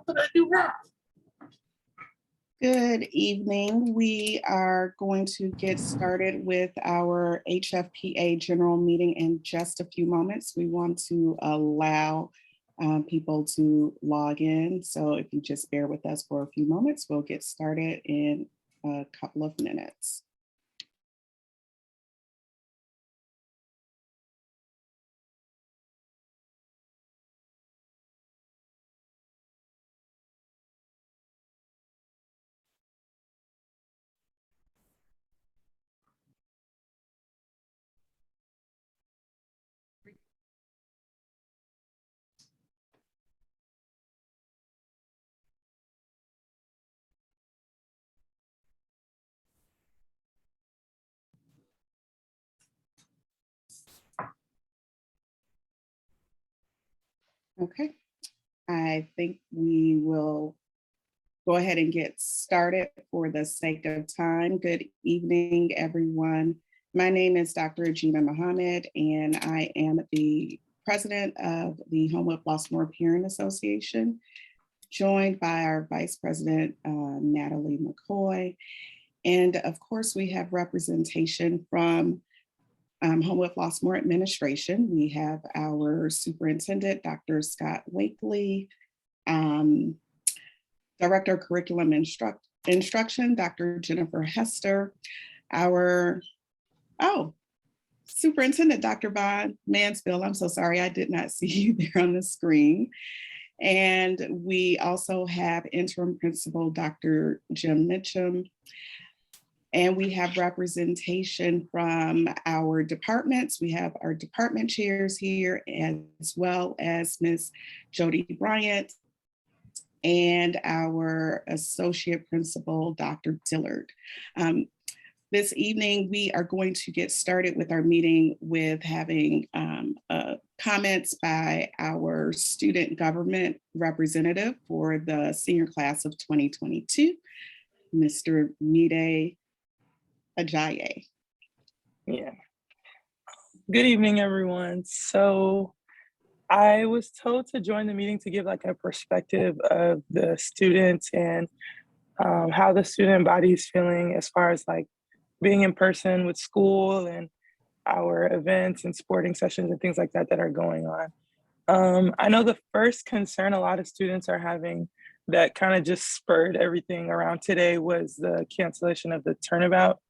What did I do wrong? Good evening. We are going to get started with our HFPA general meeting in just a few moments. We want to allow people to log in. So if you just bear with us for a few moments, we'll get started in a couple of minutes. Okay, I think we will go ahead and get started for the sake of time. Good evening, everyone. My name is Dr. Gina Muhammad, and I am the president of the Homewood Baltimore Parent Association, joined by our vice president, Natalie McCoy. And of course, we have representation from Homewood Baltimore administration. We have our superintendent, Dr. Scott Wakely, Director of Curriculum Instruction, Dr. Jennifer Hester, our, Superintendent, Dr. Vaughn Mansfield. I'm so sorry, I did not see you there on the screen. And we also have interim principal, Dr. Jim Mitchum. And we have representation from our departments. We have our department chairs here, as well as Ms. Jody Bryant and our associate principal, Dr. Dillard. This evening, we are going to get started with our meeting with having comments by our student government representative for the senior class of 2022, Mr. Mide Ajayi. Yeah. Good evening, everyone. So I was told to join the meeting to give like a perspective of the students and how the student body is feeling as far as like being in person with school and our events and sporting sessions and things like that that are going on. I know the first concern a lot of students are having that kind of just spurred everything around today was the cancellation of the turnabout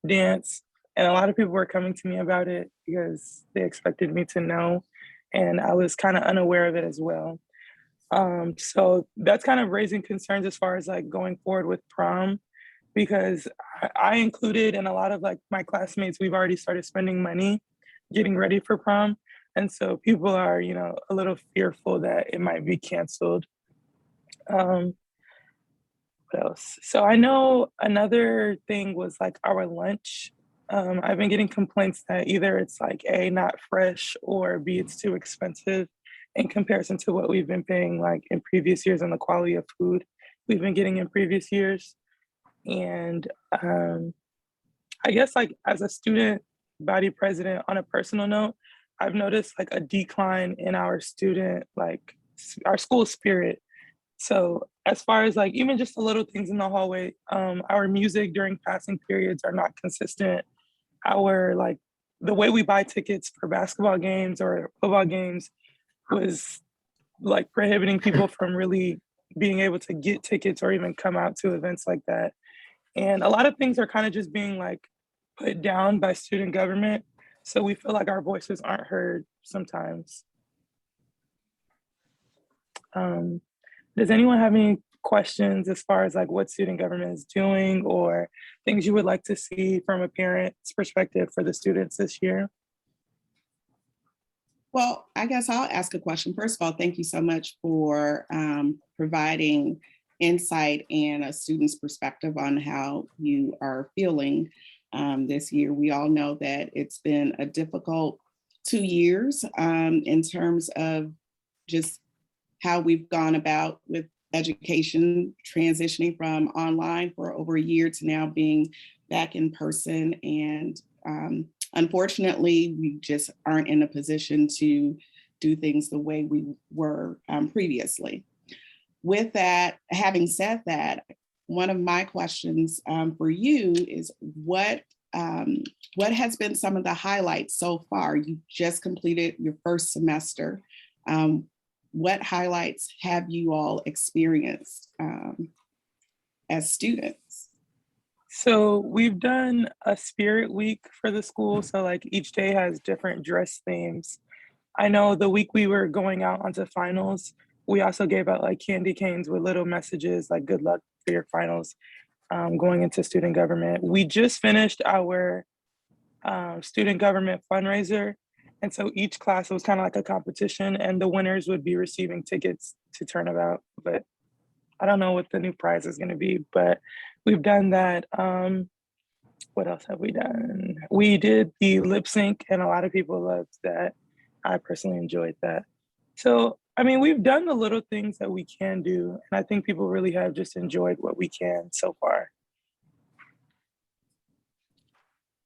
dance. And a lot of people were coming to me about it because they expected me to know. And I was kind of unaware of it as well. So that's kind of raising concerns as far as like going forward with prom, because I included and a lot of like my classmates, we've already started spending money getting ready for prom. And so people are, you know, a little fearful that it might be canceled. What else? So I know another thing was like our lunch. I've been getting complaints that either it's like A, not fresh, or B, it's too expensive in comparison to what we've been paying like in previous years and the quality of food we've been getting in previous years. And I guess like as a student body president, on a personal note, I've noticed like a decline in our student, like our school spirit. So as far as like even just the little things in the hallway, our music during passing periods are not consistent. Our like the way we buy tickets for basketball games or football games was like prohibiting people from really being able to get tickets or even come out to events like that. And a lot of things are kind of just being like put down by student government. So we feel like our voices aren't heard sometimes. Does anyone have any questions as far as like what student government is doing or things you would like to see from a parent's perspective for the students this year? Well, I guess I'll ask a question. First of all, thank you so much for providing insight and a student's perspective on how you are feeling this year. We all know that it's been a difficult 2 years in terms of just how we've gone about with education, transitioning from online for over a year to now being back in person. And unfortunately, we just aren't in a position to do things the way we were previously. with that, having said that, one of my questions for you is what has been some of the highlights so far? You just completed your first semester. What highlights have you all experienced as students? So we've done a spirit week for the school. So like each day has different dress themes. I know the week we were going out onto finals, we also gave out like candy canes with little messages like good luck for your finals going into student government. We just finished our student government fundraiser. And so each class was kind of like a competition, and the winners would be receiving tickets to Turnabout. But I don't know what the new prize is going to be, but we've done that. What else have we done? We did the lip sync, and a lot of people loved that. I personally enjoyed that. So, I mean, we've done the little things that we can do, and I think people really have just enjoyed what we can so far.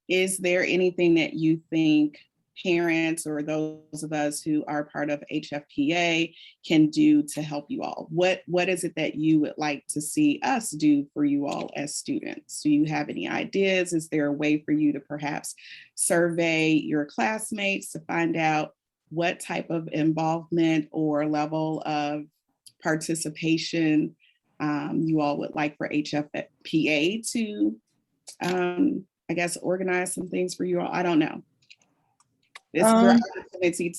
Is there anything that you think parents or those of us who are part of HFPA can do to help you all? What is it that you would like to see us do for you all as students? Do you have any ideas? Is there a way for you to perhaps survey your classmates to find out what type of involvement or level of participation you all would like for HFPA to I guess organize some things for you all? I don't know. This is your opportunity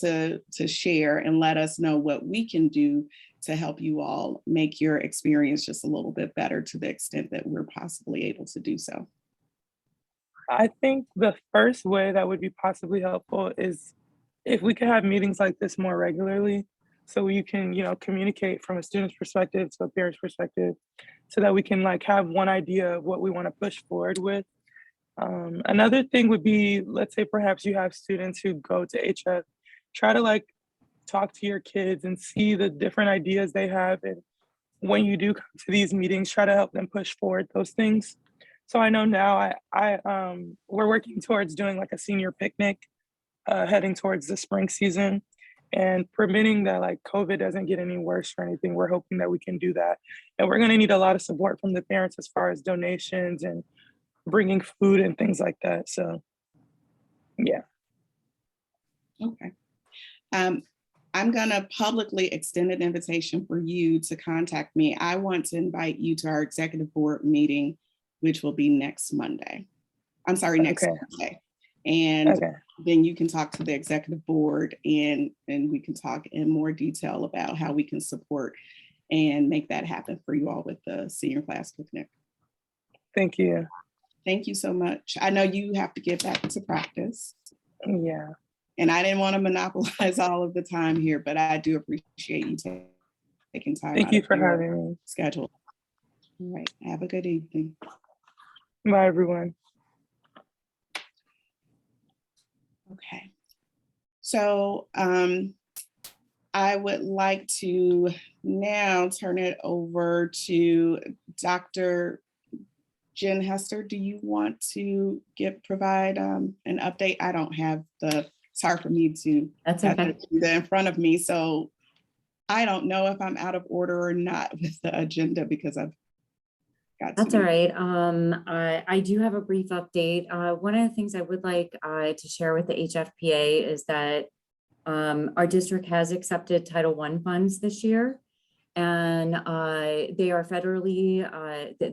to share and let us know what we can do to help you all make your experience just a little bit better to the extent that we're possibly able to do so. I think the first way that would be possibly helpful is if we could have meetings like this more regularly, so you can, communicate from a student's perspective to a parent's perspective, so that we can like have one idea of what we want to push forward with. Another thing would be, let's say perhaps you have students who go to HF, try to like talk to your kids and see the different ideas they have. And when you do come to these meetings, try to help them push forward those things. So I know now we're working towards doing like a senior picnic, heading towards the spring season, and permitting that like COVID doesn't get any worse or anything. We're hoping that we can do that. And we're going to need a lot of support from the parents as far as donations and bringing food and things like that. So, yeah. Okay. I'm going to publicly extend an invitation for you to contact me. I want to invite you to our executive board meeting, which will be next Monday. I'm sorry, next Monday. And then you can talk to the executive board and we can talk in more detail about how we can support and make that happen for you all with the senior class picnic. Thank you. Thank you so much. I know you have to get back to practice. Yeah. And I didn't want to monopolize all of the time here, but I do appreciate you taking time. Thank you for having me. Schedule. All right. Have a good evening. Bye, everyone. Okay. So I would like to now turn it over to Dr. Jen Hester. Do you want to provide an update? I don't have it's hard for me to That's okay. in front of me. So I don't know if I'm out of order or not with the agenda because I've got That's all right. I do have a brief update. One of the things I would like to share with the HFPA is that our district has accepted Title I funds this year. And they are federally,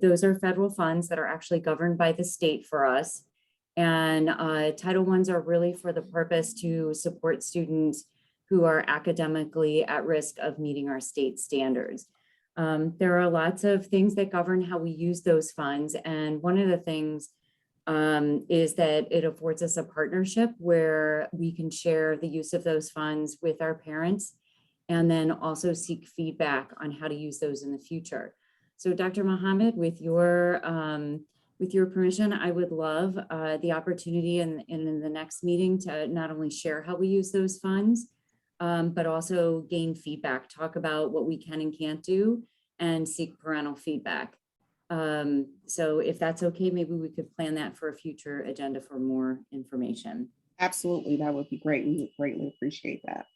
those are federal funds that are actually governed by the state for us. And Title Is are really for the purpose to support students who are academically at risk of meeting our state standards. There are lots of things that govern how we use those funds. And one of the things is that it affords us a partnership where we can share the use of those funds with our parents and then also seek feedback on how to use those in the future. So Dr. Mohammed, with your permission, I would love the opportunity in the next meeting to not only share how we use those funds, but also gain feedback, talk about what we can and can't do, and seek parental feedback. So if that's okay, maybe we could plan that for a future agenda for more information. Absolutely, that would be great. We would greatly appreciate that.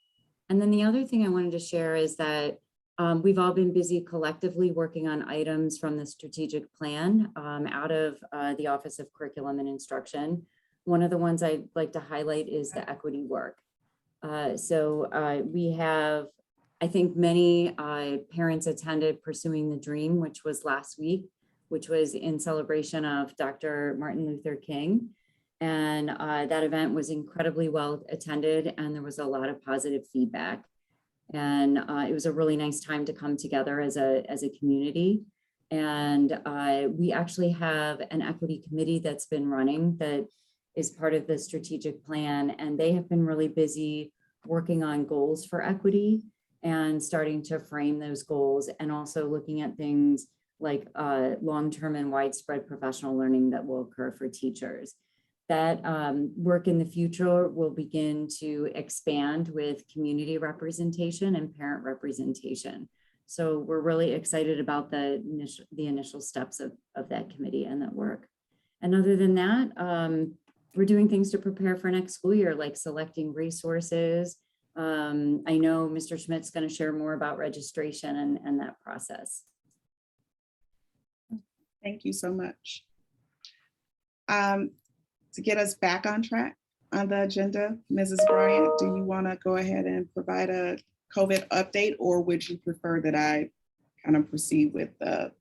And then the other thing I wanted to share is that We've all been busy collectively working on items from the strategic plan out of the Office of Curriculum and Instruction. One of the ones I'd like to highlight is the equity work. We have, I think many parents attended Pursuing the Dream, which was last week, which was in celebration of Dr. Martin Luther King. And that event was incredibly well attended and there was a lot of positive feedback. And it was a really nice time to come together as a community. And we actually have an equity committee that's been running that is part of the strategic plan. And they have been really busy working on goals for equity and starting to frame those goals and also looking at things like long-term and widespread professional learning that will occur for teachers. That work in the future will begin to expand with community representation and parent representation. So we're really excited about the initial steps of that committee and that work. And other than that, we're doing things to prepare for next school year, like selecting resources. I know Mr. Schmidt's going to share more about registration and that process. Thank you so much. To get us back on track on the agenda, Mrs. Bryant, do you want to go ahead and provide a COVID update, or would you prefer that I kind of proceed with the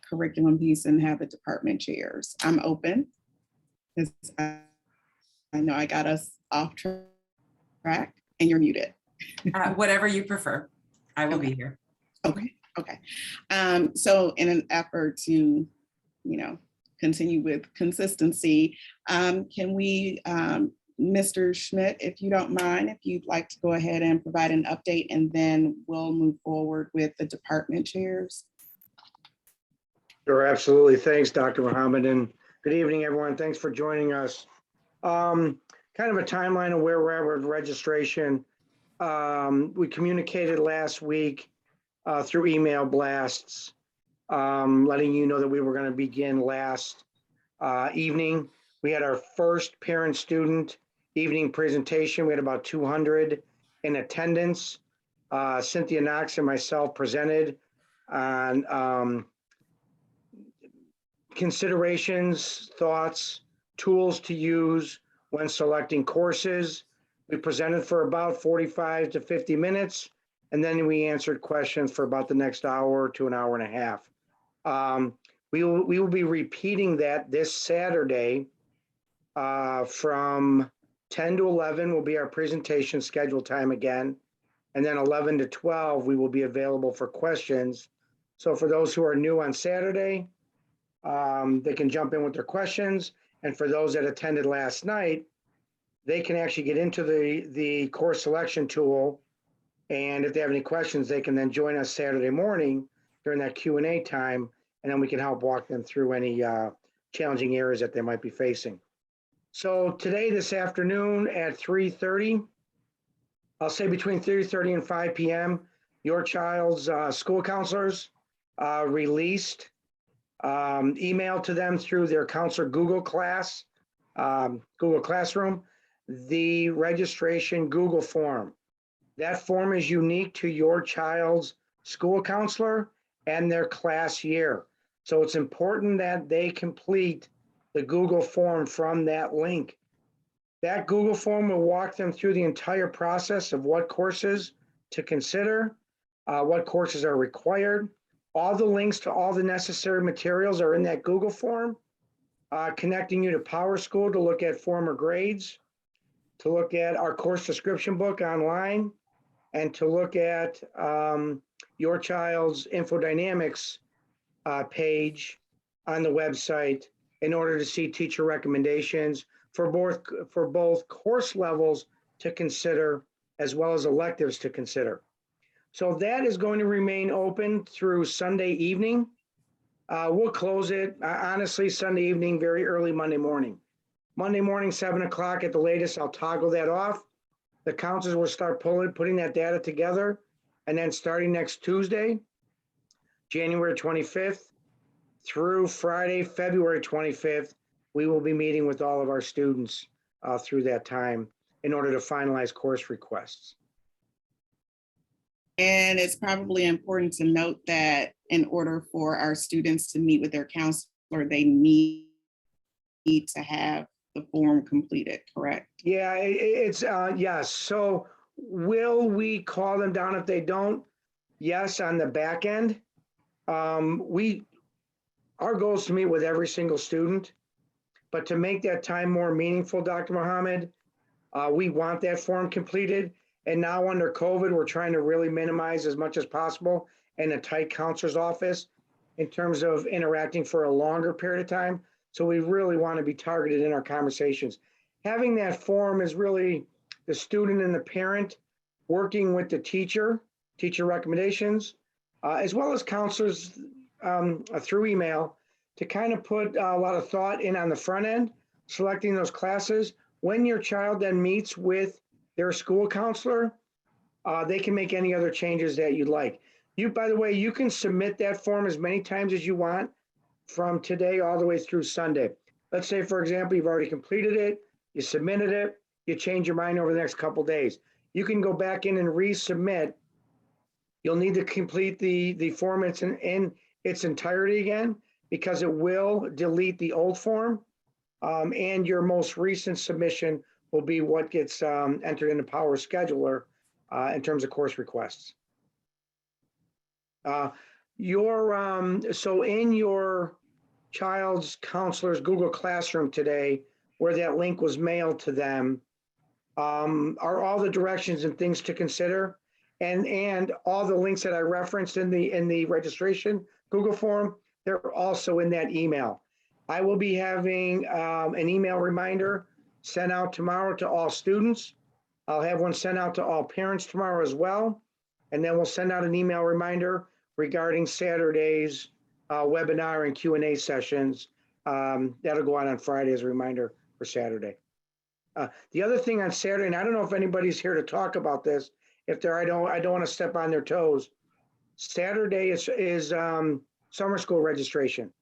curriculum piece and have the department chairs? I'm open. I know I got us off track and you're muted. Whatever you prefer. I will be here. Okay. So in an effort to, continue with consistency, can we, Mr. Schmidt, if you don't mind, if you'd like to go ahead and provide an update, and then we'll move forward with the department chairs. Sure, absolutely. Thanks, Dr. Muhammad, and good evening, everyone. Thanks for joining us. Kind of a timeline of where we're at with registration. We communicated last week through email blasts, letting you know that we were going to begin last evening. We had our first parent-student evening presentation. We had about 200 in attendance. Cynthia Knox and myself presented on considerations, thoughts, tools to use when selecting courses. We presented for about 45 to 50 minutes, and then we answered questions for about the next hour to an hour and a half. We will be repeating that this Saturday from 10 to 11 will be our presentation schedule time again. And then 11 to 12, we will be available for questions. So for those who are new on Saturday, they can jump in with their questions. And for those that attended last night, they can actually get into the course selection tool. And if they have any questions, they can then join us Saturday morning during that Q&A time, and then we can help walk them through any challenging areas that they might be facing. So today, this afternoon at 3:30, I'll say between 3:30 and 5 p.m., your child's school counselors released email to them through their counselor Google Classroom, the registration Google form. That form is unique to your child's school counselor and their class year. So it's important that they complete the Google form from that link. That Google form will walk them through the entire process of what courses to consider, what courses are required. All the links to all the necessary materials are in that Google form, connecting you to PowerSchool to look at former grades, to look at our course description book online, and to look at your child's infodynamics page on the website in order to see teacher recommendations for both course levels to consider as well as electives to consider. So that is going to remain open through Sunday evening. We'll close it, honestly, Sunday evening, very early Monday morning. Monday morning, 7 o'clock at the latest, I'll toggle that off. The counselors will start putting that data together. And then starting next Tuesday, January 25th, through Friday, February 25th, we will be meeting with all of our students through that time in order to finalize course requests. And it's probably important to note that in order for our students to meet with their counselor, they need to have the form completed, correct? Yeah, it's, yes. So will we call them down if they don't? Yes, on the back end. Our goal is to meet with every single student, but to make that time more meaningful, Dr. Mohammed, we want that form completed. And now under COVID, we're trying to really minimize as much as possible in a tight counselor's office in terms of interacting for a longer period of time. So we really want to be targeted in our conversations. Having that form is really the student and the parent working with the teacher recommendations, as well as counselors through email to kind of put a lot of thought in on the front end, selecting those classes. When your child then meets with their school counselor, they can make any other changes that you'd like. By the way, you can submit that form as many times as you want from today all the way through Sunday. Let's say, for example, you've already completed it, you submitted it, you change your mind over the next couple of days. You can go back in and resubmit. You'll need to complete the form in its entirety again, because it will delete the old form. And your most recent submission will be what gets entered in the Power Scheduler in terms of course requests. So in your child's counselor's Google Classroom today, where that link was mailed to them, are all the directions and things to consider, and all the links that I referenced in the registration Google form, they're also in that email. I will be having an email reminder sent out tomorrow to all students. I'll have one sent out to all parents tomorrow as well. And then we'll send out an email reminder regarding Saturday's webinar and Q&A sessions. That'll go out on Friday as a reminder for Saturday. The other thing on Saturday, and I don't know if anybody's here to talk about this. If there, I don't want to step on their toes. Saturday is summer school registration.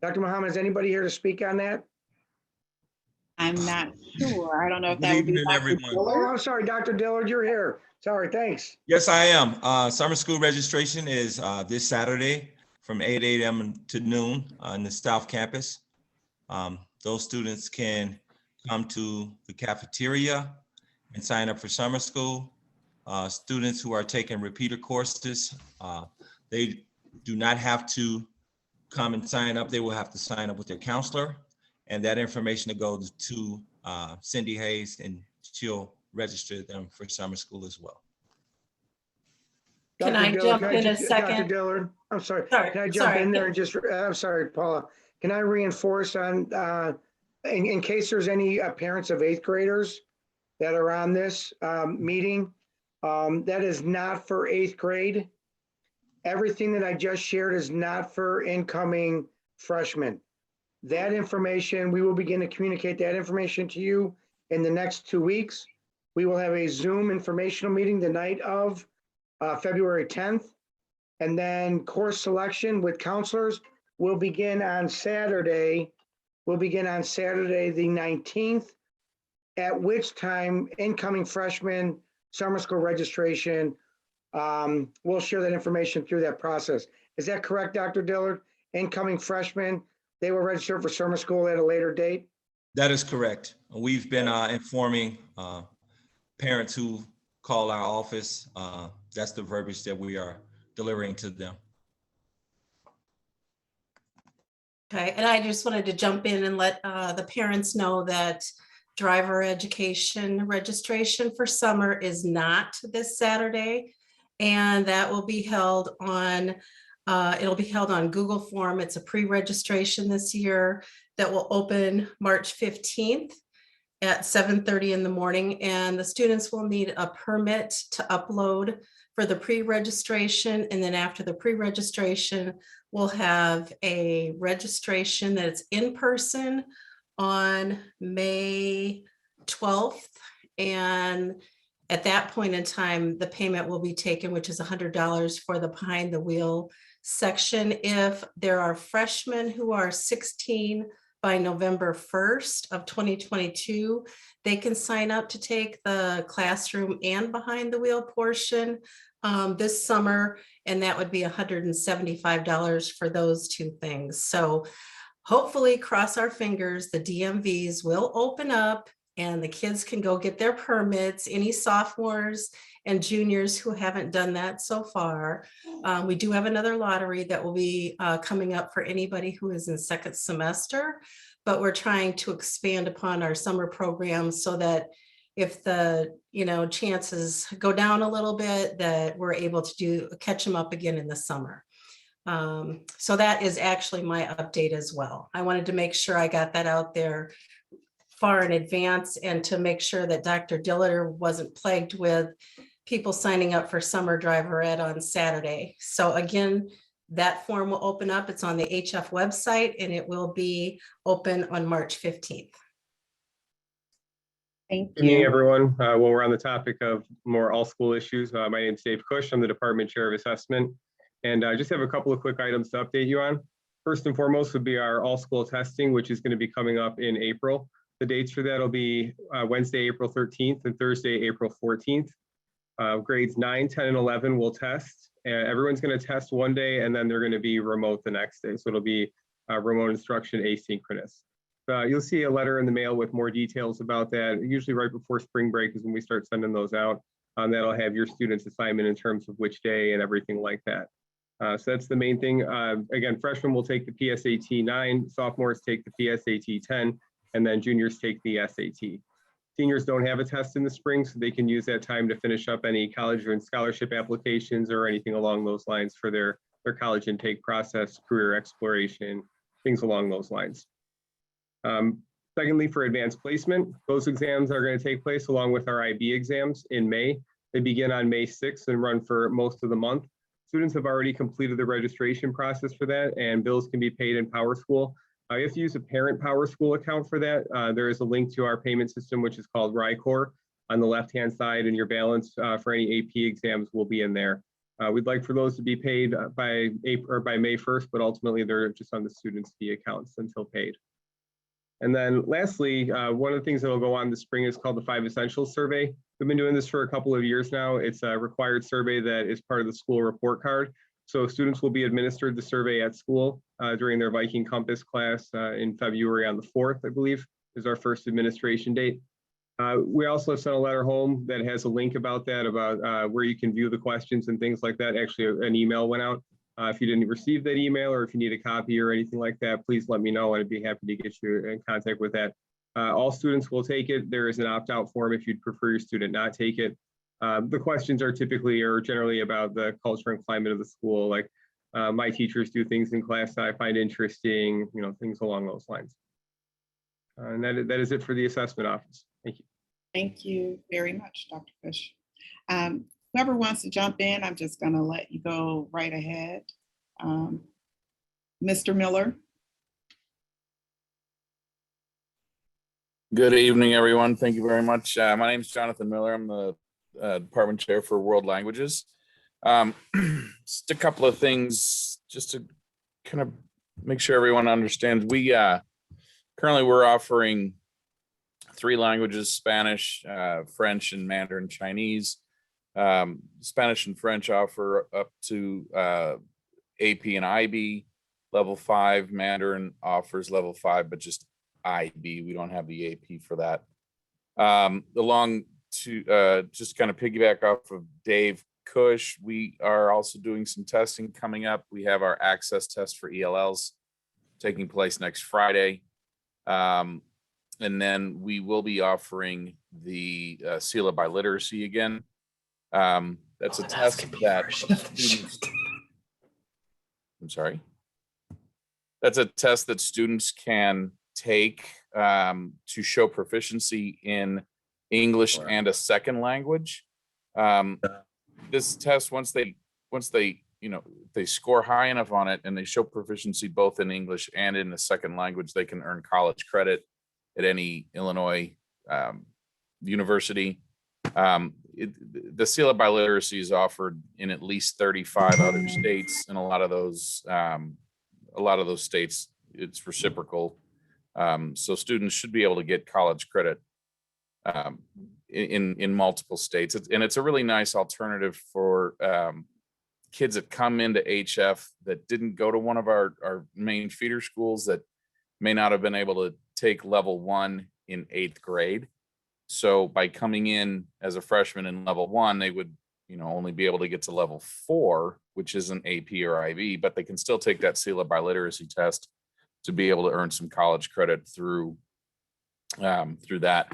Dr. Mohammed, is anybody here to speak on that? I'm not sure. I don't know if Good that would be evening, Dr. everyone. Oh, Dillard. I'm sorry, Dr. Dillard, you're here. Sorry, thanks. Yes, I am. Summer school registration is this Saturday from 8 a.m. to noon on the South Campus. Those students can come to the cafeteria and sign up for summer school. Students who are taking repeater courses, they do not have to come and sign up. They will have to sign up with their counselor, and that information goes to Cindy Hayes, and she'll register them for summer school as well. Can Dr. I Dillard, jump in a Dr. second? Dillard, I'm sorry. Sorry, Can I jump sorry. in there and just, I'm sorry, Paula. Can I reinforce on, in case there's any parents of eighth graders that are on this meeting, that is not for eighth grade. Everything that I just shared is not for incoming freshmen. That information, we will begin to communicate that information to you in the next 2 weeks. We will have a Zoom informational meeting the night of February 10th. And then course selection with counselors will begin on Saturday. We'll begin on Saturday, the 19th, at which time incoming freshmen, summer school registration, we'll share that information through that process. Is that correct, Dr. Dillard? Incoming freshmen, they will register for summer school at a later date? That is correct. We've been informing parents who call our office. That's the verbiage that we are delivering to them. Okay, and I just wanted to jump in and let the parents know that driver education registration for summer is not this Saturday. And that will be held on, it'll be held on Google Form. It's a pre-registration this year that will open March 15th at 7:30 in the morning. And the students will need a permit to upload for the pre-registration. And then after the pre-registration, we'll have a registration that's in person on May 12th. And at that point in time, the payment will be taken, which is $100 for the behind the wheel section. If there are freshmen who are 16 by November 1st of 2022, they can sign up to take the classroom and behind the wheel portion this summer, and that would be $175 for those two things. So hopefully, cross our fingers, the DMVs will open up and the kids can go get their permits. Any sophomores and juniors who haven't done that so far. We do have another lottery that will be coming up for anybody who is in second semester, but we're trying to expand upon our summer programs so that if the chances go down a little bit, that we're able to catch them up again in the summer. So that is actually my update as well. I wanted to make sure I got that out there far in advance and to make sure that Dr. Dilliter wasn't plagued with people signing up for summer driver ed on Saturday. So again, that form will open up. It's on the HF website and it will be open on March 15th. Thank Good evening, you. everyone. Well, we're on the topic of more all school issues. My name is Dave Cush. I'm the Department Chair of Assessment. And I just have a couple of quick items to update you on. First and foremost would be our all school testing, which is going to be coming up in April. The dates for that will be Wednesday, April 13th and Thursday, April 14th. Grades 9, 10, and 11 will test. Everyone's going to test one day and then they're going to be remote the next day. So it'll be remote instruction asynchronous. You'll see a letter in the mail with more details about that. Usually right before spring break is when we start sending those out. That'll have your students' assignment in terms of which day and everything like that. So that's the main thing. Again, freshmen will take the PSAT 9, sophomores take the PSAT 10, and then juniors take the SAT. Seniors don't have a test in the spring, so they can use that time to finish up any college and scholarship applications or anything along those lines for their college intake process, career exploration, things along those lines. Secondly, for advanced placement, those exams are going to take place along with our IB exams in May. They begin on May 6th and run for most of the month. Students have already completed the registration process for that, and bills can be paid in PowerSchool. You have to use a parent PowerSchool account for that. There is a link to our payment system, which is called RICOR on the left-hand side, and your balance for any AP exams will be in there. We'd like for those to be paid by May 1st, but ultimately they're just on the students' fee accounts until paid. And then lastly, one of the things that will go on this spring is called the 5 Essentials Survey. We've been doing this for a couple of years now. It's a required survey that is part of the school report card. So students will be administered the survey at school during their Viking Compass class in February on the 4th, I believe, is our first administration date. We also have sent a letter home that has a link about that, about where you can view the questions and things like that. Actually, an email went out. If you didn't receive that email or if you need a copy or anything like that, please let me know and I'd be happy to get you in contact with that. All students will take it. There is an opt-out form if you'd prefer your student not take it. The questions are typically or generally about the culture and climate of the school, like my teachers do things in class that I find interesting, things along those lines. And that is it for the assessment office. Thank you. Thank you very much, Dr. Fish. Whoever wants to jump in, I'm just going to let you go right ahead. Mr. Miller. Good evening, everyone. Thank you very much. My name is Jonathan Miller. I'm the Department Chair for World Languages. Just a couple of things just to kind of make sure everyone understands. We currently we're offering 3 languages: Spanish, French, and Mandarin Chinese. Spanish and French offer up to AP and IB level 5. Mandarin offers level 5, but just IB. We don't have the AP for that. Along to just kind of piggyback off of Dave Cush, we are also doing some testing coming up. We have our access test for ELLs taking place next Friday. And then we will be offering the seal of biliteracy again. That's a test that students, I'm sorry. That's a test that students can take to show proficiency in English and a second language. This test, once they they score high enough on it and they show proficiency both in English and in the second language, they can earn college credit at any Illinois university. The seal of biliteracy is offered in at least 35 other states, and a lot of those states it's reciprocal. So students should be able to get college credit in multiple states. And it's a really nice alternative for kids that come into HF that didn't go to one of our main feeder schools that may not have been able to take level 1 in 8th grade. So by coming in as a freshman in level 1, they would, only be able to get to level 4, which isn't AP or IB, but they can still take that CELA biliteracy test to be able to earn some college credit through that.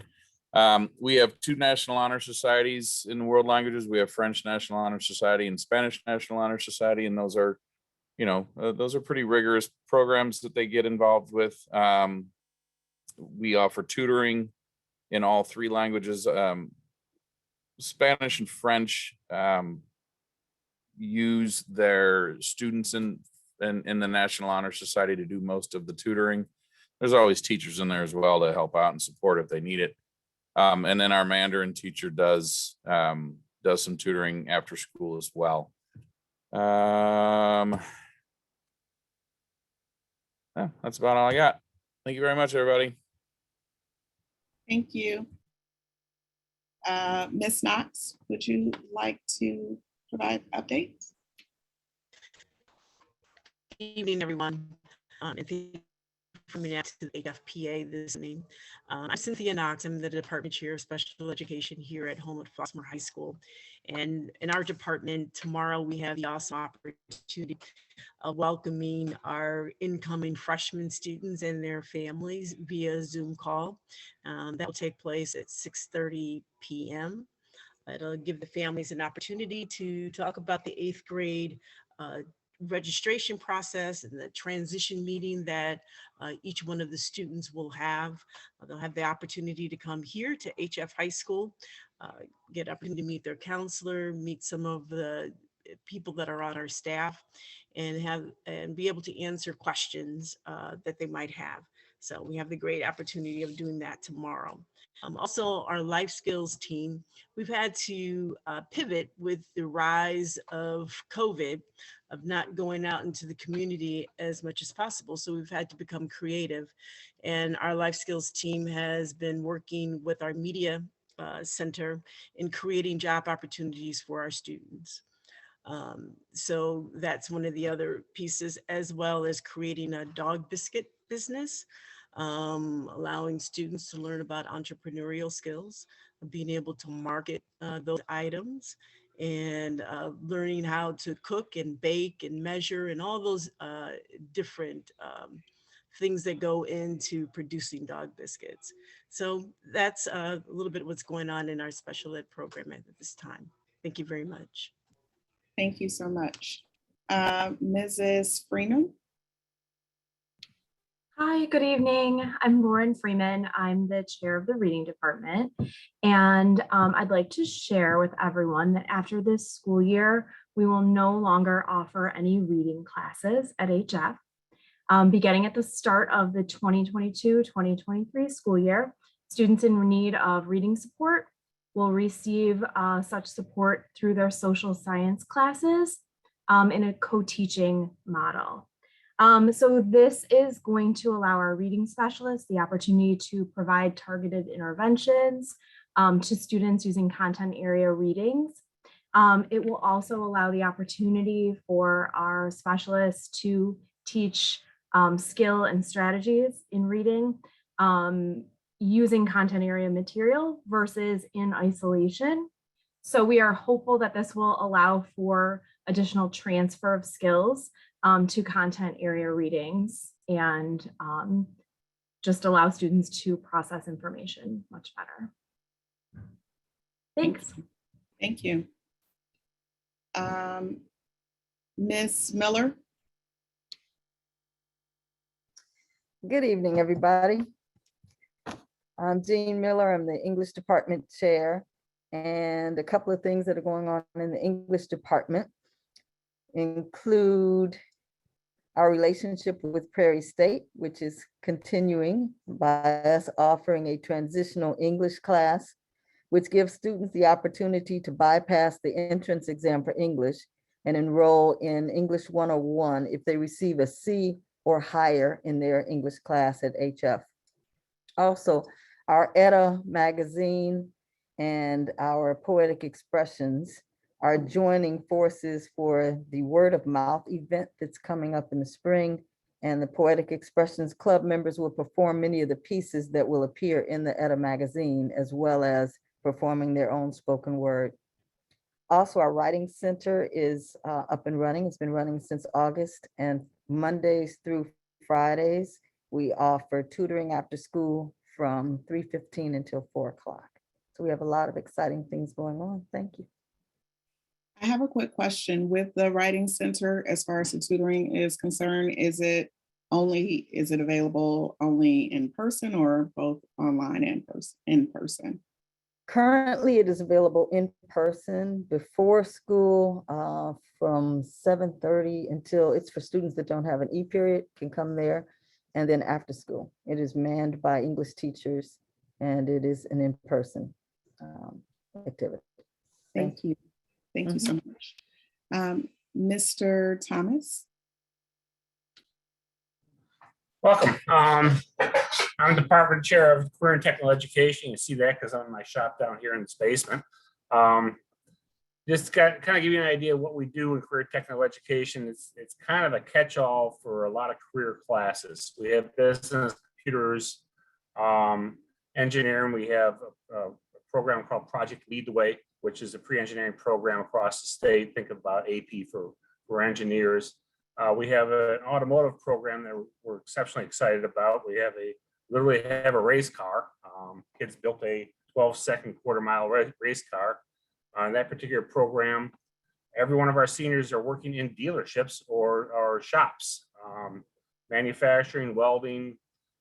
We have 2 National Honor Societies in the world languages. We have French National Honor Society and Spanish National Honor Society, and those are, those are pretty rigorous programs that they get involved with. We offer tutoring in all 3 languages. Spanish and French use their students in the National Honor Society to do most of the tutoring. There's always teachers in there as well to help out and support if they need it. And then our Mandarin teacher does some tutoring after school as well. Yeah, that's about all I got. Thank you very much, everybody. Thank you. Ms. Knox, would you like to provide updates? Good evening, everyone. And thank you for coming out to the HFPA this evening. I'm Cynthia Knox. I'm the Department Chair of Special Education here at Homewood Flossmoor High School. And in our department, tomorrow we have the awesome opportunity of welcoming our incoming freshman students and their families via Zoom call. That will take place at 6:30 p.m. It'll give the families an opportunity to talk about the 8th grade registration process and the transition meeting that each one of the students will have. They'll have the opportunity to come here to HF High School, get opportunity to meet their counselor, meet some of the people that are on our staff, and be able to answer questions that they might have. So we have the great opportunity of doing that tomorrow. Also, our life skills team, we've had to pivot with the rise of COVID, of not going out into the community as much as possible. So we've had to become creative. And our life skills team has been working with our media center in creating job opportunities for our students. So that's one of the other pieces, as well as creating a dog biscuit business, allowing students to learn about entrepreneurial skills, being able to market those items, and learning how to cook and bake and measure and all those different things that go into producing dog biscuits. So that's a little bit what's going on in our special ed program at this time. Thank you very much. Thank you so much. Mrs. Freeman? Hi, good evening. I'm Lauren Freeman. I'm the chair of the reading department. And I'd like to share with everyone that after this school year, we will no longer offer any reading classes at HF. Beginning at the start of the 2022-2023 school year, students in need of reading support will receive such support through their social science classes in a co-teaching model. So this is going to allow our reading specialists the opportunity to provide targeted interventions to students using content area readings. It will also allow the opportunity for our specialists to teach skill and strategies in reading using content area material versus in isolation. So we are hopeful that this will allow for additional transfer of skills to content area readings and just allow students to process information much better. Thanks. Thank you. Ms. Miller? Good evening, everybody. I'm Jean Miller. I'm the English department chair, and a couple of things that are going on in the English department include our relationship with Prairie State, which is continuing by us offering a transitional English class, which gives students the opportunity to bypass the entrance exam for English and enroll in English 101 if they receive a C or higher in their English class at HF. Also, our ETA magazine and our Poetic Expressions are joining forces for the Word of Mouth event that's coming up in the spring. And the Poetic Expressions Club members will perform many of the pieces that will appear in the ETA magazine, as well as performing their own spoken word. Also, our Writing Center is up and running. It's been running since August, and Mondays through Fridays, we offer tutoring after school from 3:15 until 4 o'clock. So we have a lot of exciting things going on. Thank you. I have a quick question with the Writing Center. As far as the tutoring is concerned, is it available only in person or both online and in person? Currently, it is available in person before school from 7:30 until, it's for students that don't have an E-period, can come there. And then after school, it is manned by English teachers, and it is an in-person activity. Thank you. Thank you so much. Mr. Thomas? Welcome. I'm Department Chair of Career and Technical Education. You see that because I'm in my shop down here in this basement. Just kind of give you an idea of what we do in career technical education. It's kind of a catch-all for a lot of career classes. We have business, computers, engineering. We have a program called Project Lead the Way, which is a pre-engineering program across the state. Think about AP for engineers. We have an automotive program that we're exceptionally excited about. We literally have a race car. Kids built a 12-second quarter-mile race car. On that particular program, every one of our seniors are working in dealerships or shops, manufacturing, welding,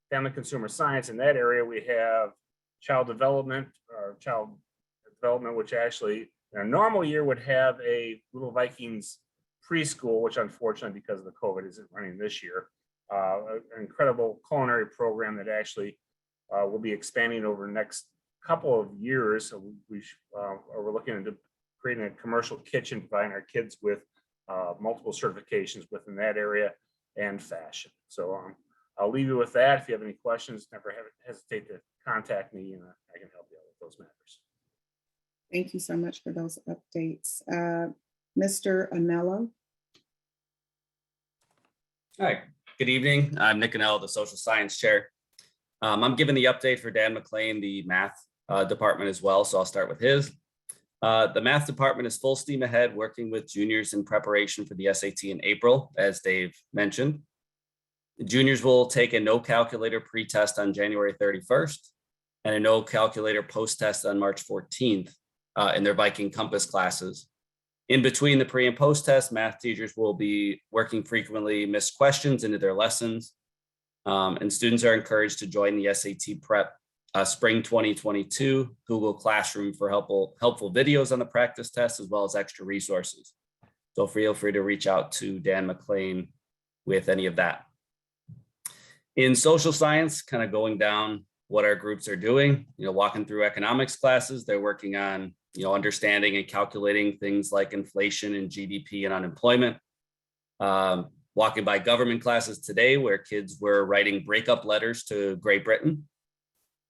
family consumer science. In that area, we have child development, which actually in a normal year would have a Little Vikings preschool, which unfortunately because of the COVID isn't running this year. An incredible culinary program that actually will be expanding over the next couple of years. So we're looking into creating a commercial kitchen, providing our kids with multiple certifications within that area and fashion. So I'll leave you with that. If you have any questions, never hesitate to contact me and I can help you out with those matters. Thank you so much for those updates. Mr. Anello? Hi, good evening. I'm Nick Anello, the Social Science Chair. I'm giving the update for Dan McLean, the Math department as well, so I'll start with his. The Math department is full steam ahead, working with juniors in preparation for the SAT in April, as Dave mentioned. The juniors will take a no calculator pre-test on January 31st and a no calculator post-test on March 14th in their Viking Compass classes. In between the pre and post-test, math teachers will be working frequently missed questions into their lessons. And students are encouraged to join the SAT Prep Spring 2022 Google Classroom for helpful videos on the practice test, as well as extra resources. So feel free to reach out to Dan McLean with any of that. In social science, kind of going down what our groups are doing, walking through economics classes, they're working on, understanding and calculating things like inflation and GDP and unemployment. Walking by government classes today, where kids were writing breakup letters to Great Britain.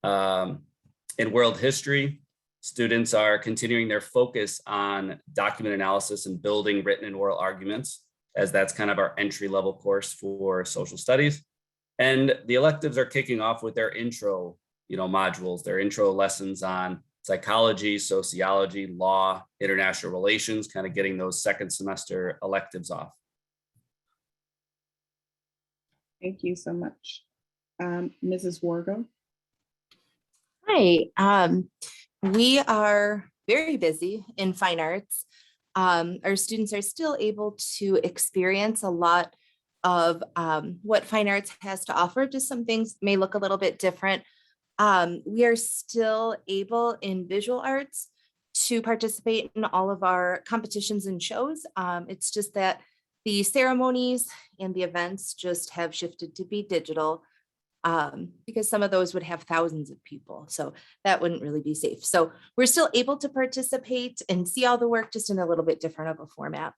In world history, students are continuing their focus on document analysis and building written and oral arguments, as that's kind of our entry-level course for social studies. And the electives are kicking off with their intro, modules, their intro lessons on psychology, sociology, law, international relations, kind of getting those second semester electives off. Thank you so much. Mrs. Wargo? Hi, we are very busy in fine arts. Our students are still able to experience a lot of what fine arts has to offer. Just some things may look a little bit different. We are still able in visual arts to participate in all of our competitions and shows. It's just that the ceremonies and the events just have shifted to be digital because some of those would have thousands of people. So that wouldn't really be safe. So we're still able to participate and see all the work just in a little bit different of a format.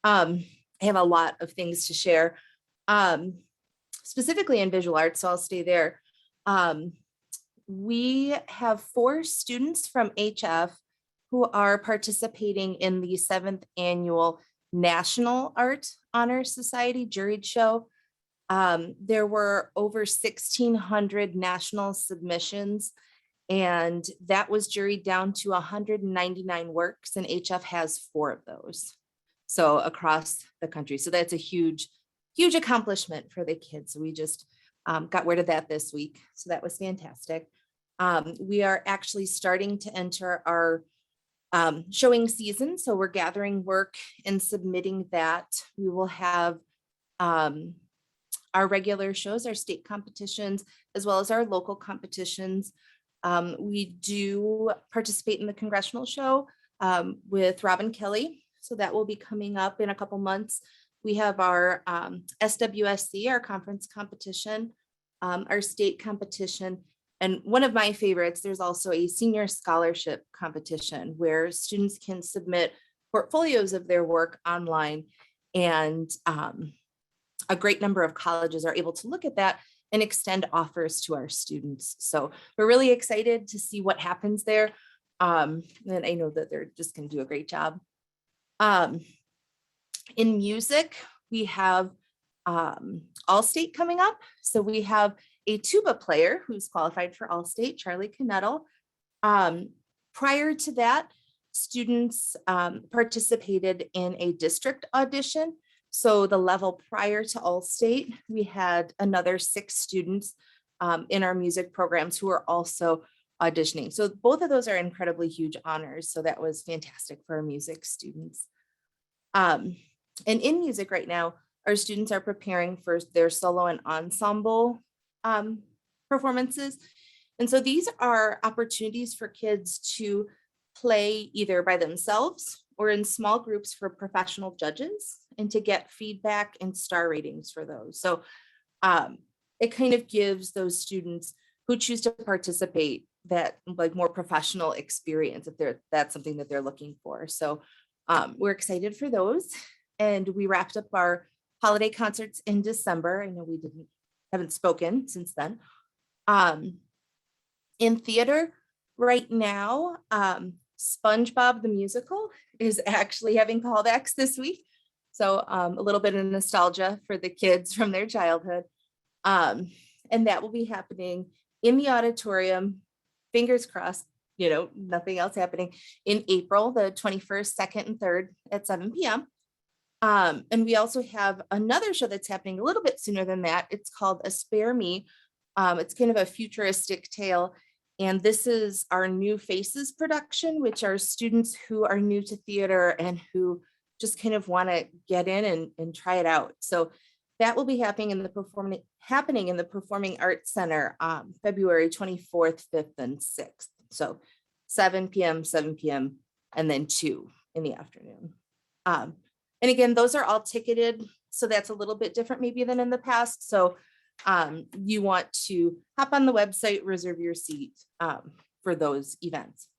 I have a lot of things to share. specifically in visual arts, so I'll stay there. We have 4 students from HF who are participating in the 7th annual National Art Honor Society juried show. There were over 1,600 national submissions, and that was juried down to 199 works, and HF has 4 of those. So across the country. So that's a huge, huge accomplishment for the kids. We just got word of that this week. So that was fantastic. We are actually starting to enter our showing season. So we're gathering work and submitting that. We will have our regular shows, our state competitions, as well as our local competitions. We do participate in the congressional show with Robin Kelly. So that will be coming up in a couple months. We have our SWSC, our conference competition, our state competition. And one of my favorites, there's also a senior scholarship competition where students can submit portfolios of their work online. And a great number of colleges are able to look at that and extend offers to our students. So we're really excited to see what happens there. And I know that they're just going to do a great job. In music, we have All-State coming up. So we have a tuba player who's qualified for All-State, Charlie Canettle. Prior to that, students participated in a district audition. So the level prior to All-State, we had another 6 students in our music programs who are also auditioning. So both of those are incredibly huge honors. So that was fantastic for our music students. And in music right now, our students are preparing for their solo and ensemble performances. And so these are opportunities for kids to play either by themselves or in small groups for professional judges and to get feedback and star ratings for those. So it kind of gives those students who choose to participate that like more professional experience if that's something that they're looking for. So we're excited for those. And we wrapped up our holiday concerts in December. I know we haven't spoken since then. In theater right now, SpongeBob the Musical is actually having callbacks this week. So a little bit of nostalgia for the kids from their childhood. And that will be happening in the auditorium, fingers crossed, nothing else happening, in April, the 21st, 2nd, and 3rd at 7 p.m. And we also have another show that's happening a little bit sooner than that. It's called A Spare Me. It's kind of a futuristic tale. And this is our New Faces production, which are students who are new to theater and who just kind of want to get in and try it out. So that will be happening in the Performing Arts Center February 24th, 5th, and 6th. So 7 p.m., and then 2 in the afternoon. And again, those are all ticketed. So that's a little bit different maybe than in the past. So you want to hop on the website, reserve your seat for those events.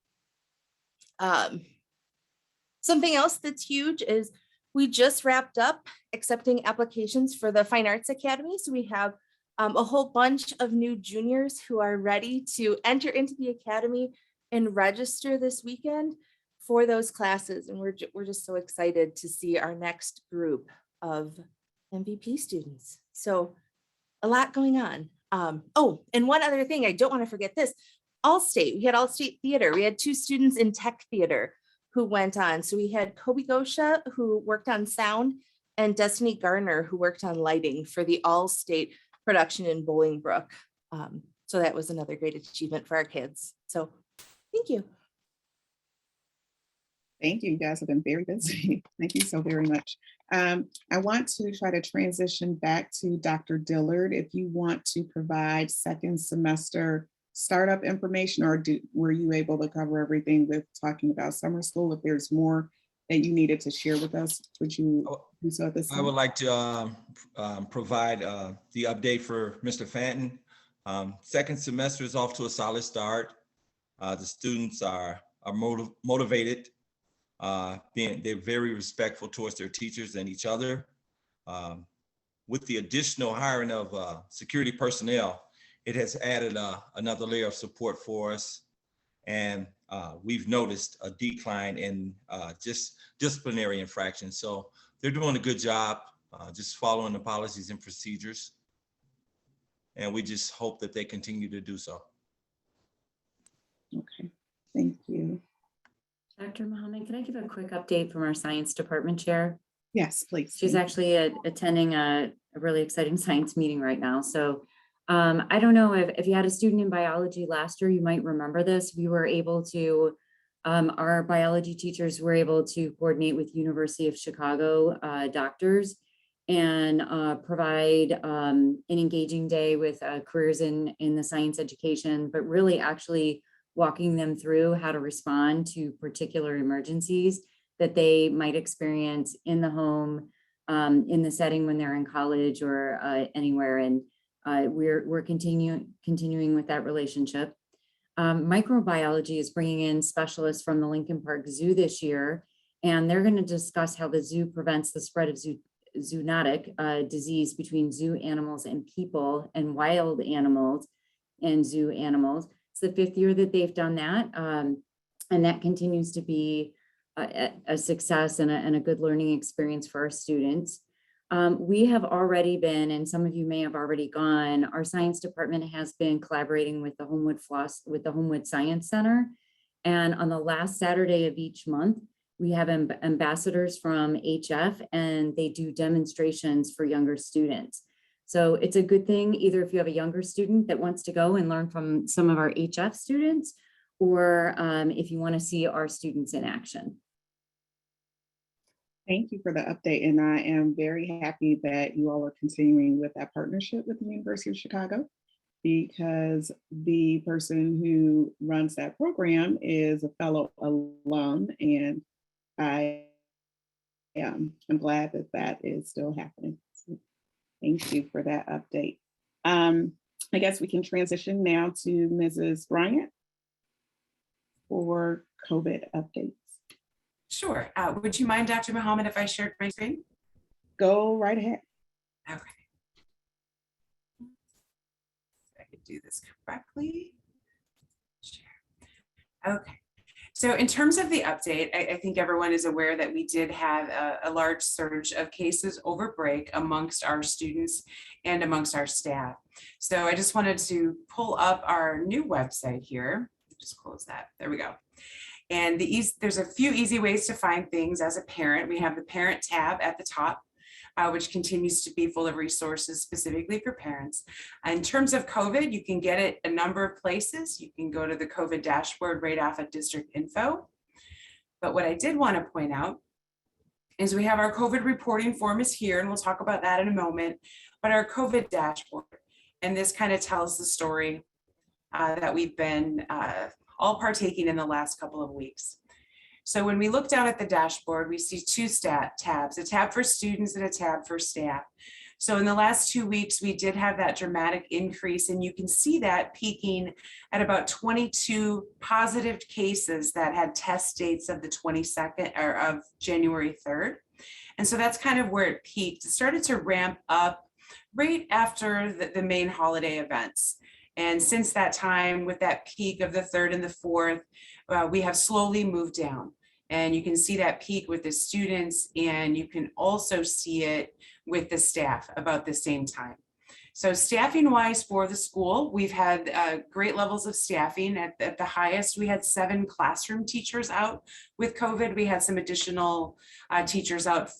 Something else that's huge is we just wrapped up accepting applications for the Fine Arts Academy. So we have a whole bunch of new juniors who are ready to enter into the academy and register this weekend for those classes. And we're just so excited to see our next group of MVP students. So a lot going on. Oh, and one other thing, I don't want to forget this. All-State, we had All-State Theater. We had 2 students in tech theater who went on. So we had Kobe Gosha, who worked on sound, and Destiny Garner, who worked on lighting for the All-State production in Bolingbrook. So that was another great achievement for our kids. So thank you. Thank you. You guys have been very busy. Thank you so very much. I want to try to transition back to Dr. Dillard. If you want to provide second semester startup information, or were you able to cover everything with talking about summer school? If there's more that you needed to share with us, would you do so at this time? I would like to provide the update for Mr. Fanton. Second semester is off to a solid start. The students are motivated. They're very respectful towards their teachers and each other. with the additional hiring of security personnel, it has added another layer of support for us. And we've noticed a decline in just disciplinary infractions. So they're doing a good job just following the policies and procedures. And we just hope that they continue to do so. Okay, thank you. Dr. Mohammed, can I give a quick update from our science department chair? Yes, please. She's actually attending a really exciting science meeting right now. So I don't know if you had a student in biology last year, you might remember this. We were able to, our biology teachers were able to coordinate with University of Chicago doctors and provide an engaging day with careers in the science education, but really actually walking them through how to respond to particular emergencies that they might experience in the home, in the setting when they're in college or anywhere. And we're continuing with that relationship. Microbiology is bringing in specialists from the Lincoln Park Zoo this year, and they're going to discuss how the zoo prevents the spread of zoonotic disease between zoo animals and people and wild animals and zoo animals. It's the 5th year that they've done that, and that continues to be a success and a good learning experience for our students. We have already been, and some of you may have already gone, our science department has been collaborating with the Homewood Science Center. And on the last Saturday of each month, we have ambassadors from HF, and they do demonstrations for younger students. So it's a good thing, either if you have a younger student that wants to go and learn from some of our HF students, or if you want to see our students in action. Thank you for the update. And I am very happy that you all are continuing with that partnership with the University of Chicago, because the person who runs that program is a fellow alum, and I'm glad that that is still happening. So thank you for that update. I guess we can transition now to Mrs. Bryant for COVID updates. Sure. Would you mind, Dr. Mohammed, if I shared my screen? Go right ahead. Okay. I could do this correctly. Share. Okay. So in terms of the update, I think everyone is aware that we did have a large surge of cases over break amongst our students and amongst our staff. So I just wanted to pull up our new website here. Just close that. There we go. And there's a few easy ways to find things as a parent. We have the parent tab at the top, which continues to be full of resources specifically for parents. In terms of COVID, you can get it a number of places. You can go to the COVID dashboard right off of district info. But what I did want to point out is we have our COVID reporting form is here, and we'll talk about that in a moment, but our COVID dashboard. And this kind of tells the story that we've been all partaking in the last couple of weeks. So when we look down at the dashboard, we see two tabs, a tab for students and a tab for staff. So in the last 2 weeks, we did have that dramatic increase, and you can see that peaking at about 22 positive cases that had test dates of the 22nd or of January 3rd. And so that's kind of where it peaked. It started to ramp up right after the main holiday events. And since that time, with that peak of the 3rd and the 4th, we have slowly moved down. And you can see that peak with the students, and you can also see it with the staff about the same time. So staffing wise for the school, we've had great levels of staffing. At the highest, we had 7 classroom teachers out with COVID. We had some additional teachers out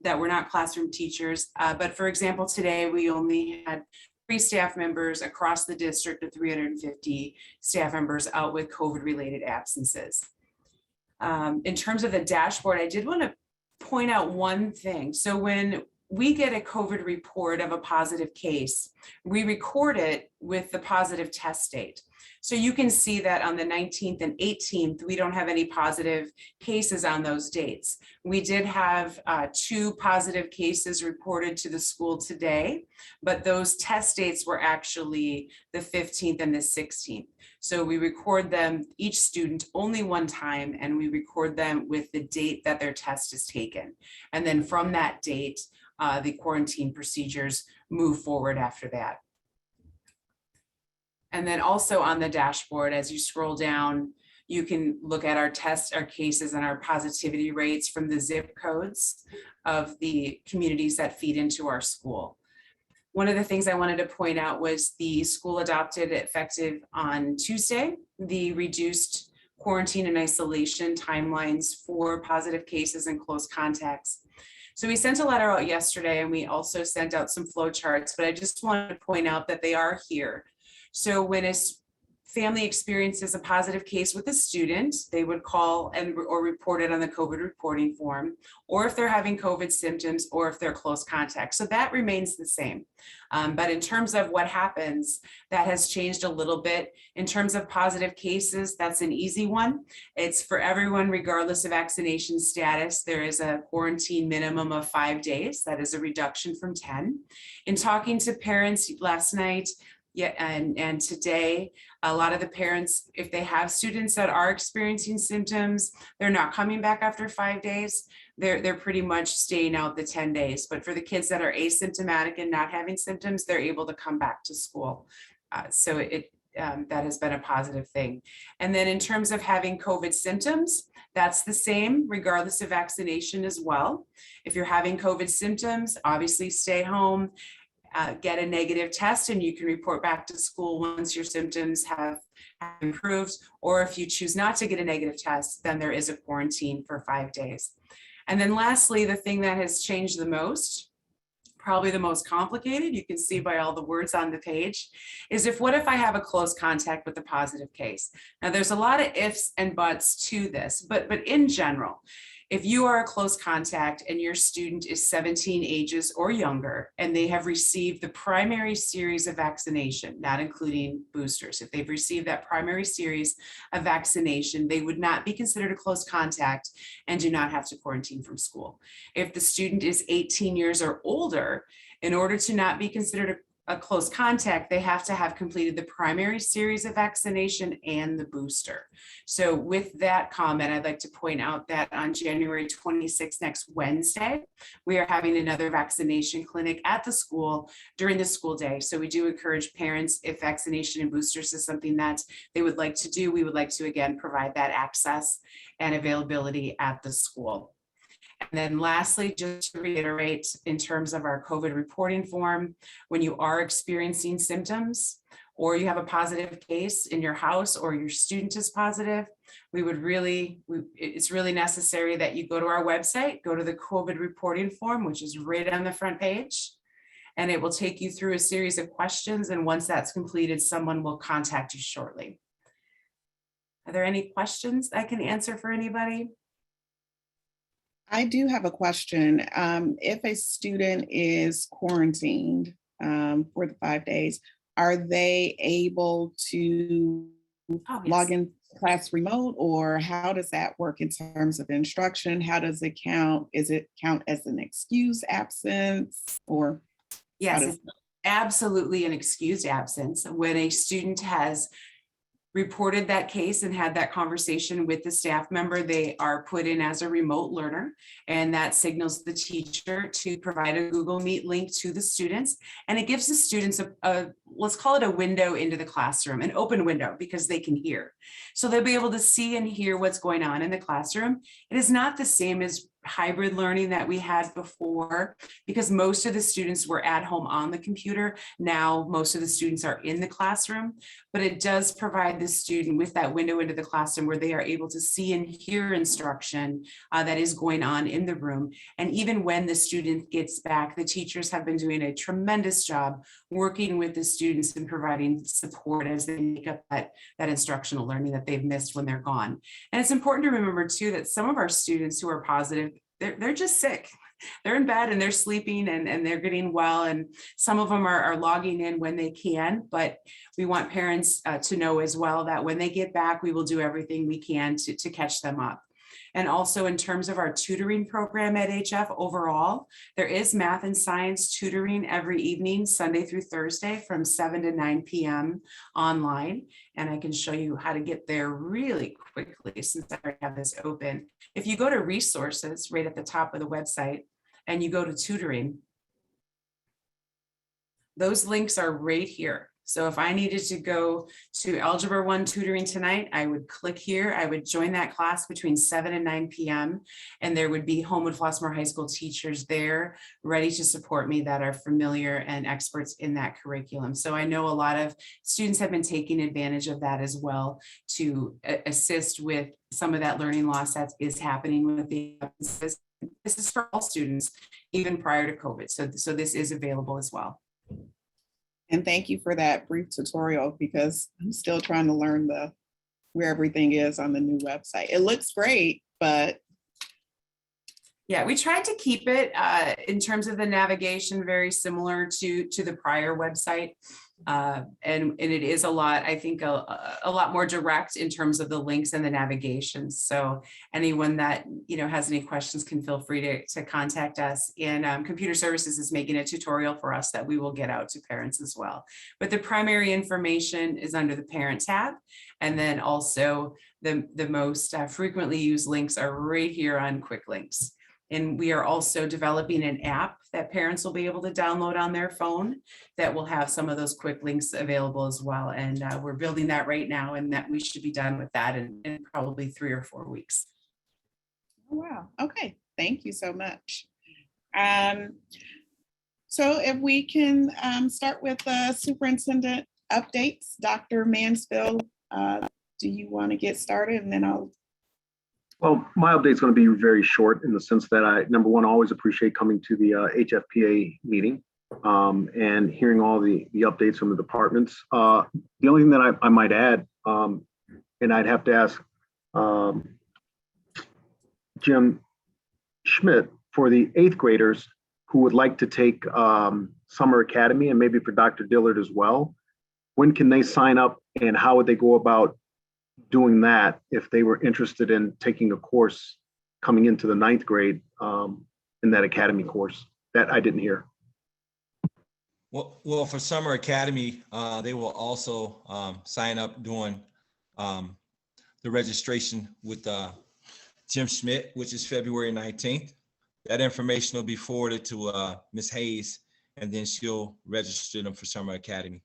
that were not classroom teachers. But for example, today we only had 3 staff members across the district of 350 staff members out with COVID-related absences. In terms of the dashboard, I did want to point out one thing. So when we get a COVID report of a positive case, we record it with the positive test date. So you can see that on the 19th and 18th, we don't have any positive cases on those dates. We did have 2 positive cases reported to the school today, but those test dates were actually the 15th and the 16th. So we record them, each student, only one time, and we record them with the date that their test is taken. And then from that date, the quarantine procedures move forward after that. And then also on the dashboard, as you scroll down, you can look at our tests, our cases, and our positivity rates from the zip codes of the communities that feed into our school. One of the things I wanted to point out was the school adopted, effective on Tuesday, the reduced quarantine and isolation timelines for positive cases and close contacts. So we sent a letter out yesterday, and we also sent out some flow charts, but I just wanted to point out that they are here. So when a family experiences a positive case with a student, they would call or report it on the COVID reporting form, or if they're having COVID symptoms, or if they're close contacts. So that remains the same. But in terms of what happens, that has changed a little bit. In terms of positive cases, that's an easy one. It's for everyone, regardless of vaccination status. There is a quarantine minimum of 5 days. That is a reduction from 10. In talking to parents last night, and today, a lot of the parents, if they have students that are experiencing symptoms, they're not coming back after 5 days. They're pretty much staying out the 10 days. But for the kids that are asymptomatic and not having symptoms, they're able to come back to school. So that has been a positive thing. And then in terms of having COVID symptoms, that's the same regardless of vaccination as well. If you're having COVID symptoms, obviously stay home. Get a negative test, and you can report back to school once your symptoms have improved. Or if you choose not to get a negative test, then there is a quarantine for 5 days. And then lastly, the thing that has changed the most, probably the most complicated, you can see by all the words on the page, is what if I have a close contact with a positive case? Now there's a lot of ifs and buts to this, but in general, if you are a close contact and your student is 17 ages or younger, and they have received the primary series of vaccination, not including boosters, if they've received that primary series of vaccination, they would not be considered a close contact and do not have to quarantine from school. If the student is 18 years or older, in order to not be considered a close contact, they have to have completed the primary series of vaccination and the booster. So with that comment, I'd like to point out that on January 26th, next Wednesday, we are having another vaccination clinic at the school during the school day. So we do encourage parents, if vaccination and boosters is something that they would like to do, we would like to again provide that access and availability at the school. And then lastly, just to reiterate, in terms of our COVID reporting form, when you are experiencing symptoms or you have a positive case in your house or your student is positive, it's really necessary that you go to our website, go to the COVID reporting form, which is right on the front page, and it will take you through a series of questions. And once that's completed, someone will contact you shortly. Are there any questions I can answer for anybody? I do have a question. If a student is quarantined for the 5 days, are they able to log in class remote, or how does that work in terms of instruction? How does it count? Is it count as an excused absence, or? Yes, it's absolutely an excused absence. When a student has reported that case and had that conversation with the staff member, they are put in as a remote learner, and that signals the teacher to provide a Google Meet link to the students. And it gives the students let's call it a window into the classroom, an open window, because they can hear. So they'll be able to see and hear what's going on in the classroom. It is not the same as hybrid learning that we had before, because most of the students were at home on the computer. Now, most of the students are in the classroom, but it does provide the student with that window into the classroom where they are able to see and hear instruction that is going on in the room. And even when the student gets back, the teachers have been doing a tremendous job working with the students and providing support as they make up that instructional learning that they've missed when they're gone. And it's important to remember too, that some of our students who are positive, they're just sick. They're in bed and they're sleeping and they're getting well. And some of them are logging in when they can, but we want parents to know as well that when they get back, we will do everything we can to catch them up. And also in terms of our tutoring program at HF overall, there is math and science tutoring every evening, Sunday through Thursday from 7 to 9 p.m. online. And I can show you how to get there really quickly since I already have this open. If you go to resources right at the top of the website, and you go to tutoring, those links are right here. So if I needed to go to Algebra 1 tutoring tonight, I would click here. I would join that class between 7 and 9 p.m. And there would be Homewood Flossmoor High School teachers there ready to support me that are familiar and experts in that curriculum. So I know a lot of students have been taking advantage of that as well to assist with some of that learning loss that is happening with the this is for all students, even prior to COVID. So this is available as well. And thank you for that brief tutorial, because I'm still trying to learn where everything is on the new website. It looks great, but yeah, we tried to keep it in terms of the navigation very similar to the prior website. And it is a lot, I think, a lot more direct in terms of the links and the navigation. So anyone that has any questions can feel free to contact us. And Computer Services is making a tutorial for us that we will get out to parents as well. But the primary information is under the parent tab. And then also the most frequently used links are right here on Quick Links. And we are also developing an app that parents will be able to download on their phone that will have some of those quick links available as well. And we're building that right now, and that we should be done with that in probably 3 or 4 weeks. oh, wow. Okay. Thank you so much. So if we can start with the superintendent updates, Dr. Mansfield, do you want to get started? And then I'll. Well, my update is going to be very short in the sense that I, number one, always appreciate coming to the HFPA meeting and hearing all the updates from the departments. The only thing that I might add, and I'd have to ask Jim Schmidt, for the 8th graders who would like to take Summer Academy, and maybe for Dr. Dillard as well, when can they sign up and how would they go about doing that if they were interested in taking a course coming into the 9th grade in that academy course? That I didn't hear. Well, for Summer Academy, they will also sign up doing the registration with Jim Schmidt, which is February 19th. That information will be forwarded to Ms. Hayes, and then she'll register them for Summer Academy.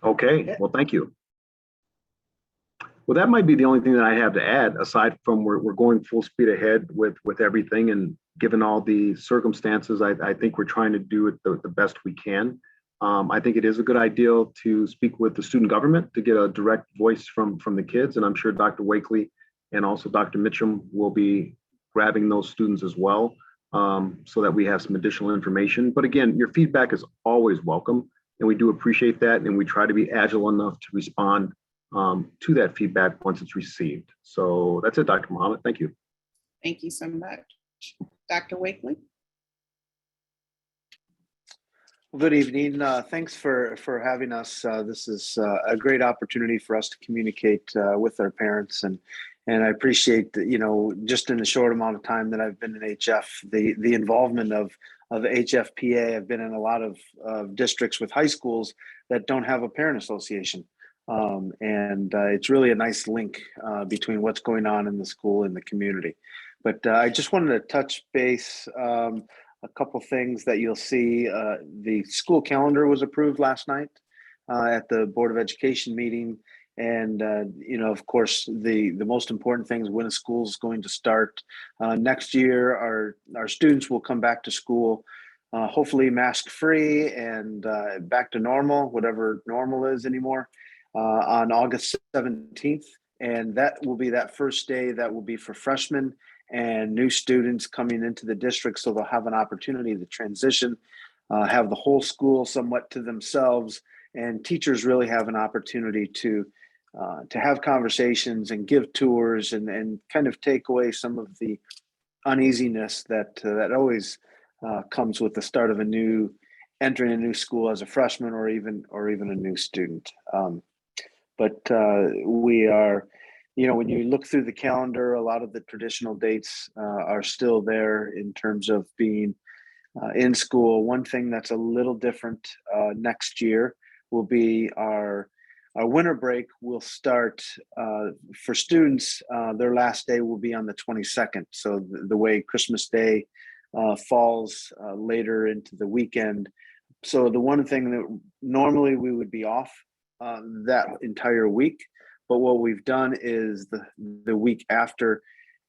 Okay, well, thank you. Well, that might be the only thing that I have to add, aside from we're going full speed ahead with everything, and given all the circumstances, I think we're trying to do it the best we can. I think it is a good idea to speak with the student government to get a direct voice from the kids, and I'm sure Dr. Wakely and also Dr. Mitchum will be grabbing those students as well, so that we have some additional information. But again, your feedback is always welcome, and we do appreciate that, and we try to be agile enough to respond to that feedback once it's received. So that's it, Dr. Muhammad. Thank you. Thank you so much. Dr. Wakely? Good evening. Thanks for having us. This is a great opportunity for us to communicate with our parents, and I appreciate that, just in the short amount of time that I've been in HF, the involvement of HFPA. I've been in a lot of districts with high schools that don't have a parent association, and it's really a nice link between what's going on in the school and the community. But I just wanted to touch base. A couple things that you'll see. The school calendar was approved last night at the Board of Education meeting. And, of course, the most important thing is when a school is going to start. Next year, our students will come back to school, hopefully mask-free and back to normal, whatever normal is anymore, on August 17th. And that will be that first day that will be for freshmen and new students coming into the district, so they'll have an opportunity to transition, have the whole school somewhat to themselves, and teachers really have an opportunity to have conversations and give tours and kind of take away some of the uneasiness that always comes with the start of entering a new school as a freshman or even a new student. But we are. When you look through the calendar, a lot of the traditional dates are still there in terms of being in school. One thing that's a little different next year will be our Our winter break will start for students. Their last day will be on the 22nd. So the way Christmas Day falls later into the weekend. So the one thing that normally we would be off that entire week, but what we've done is the week after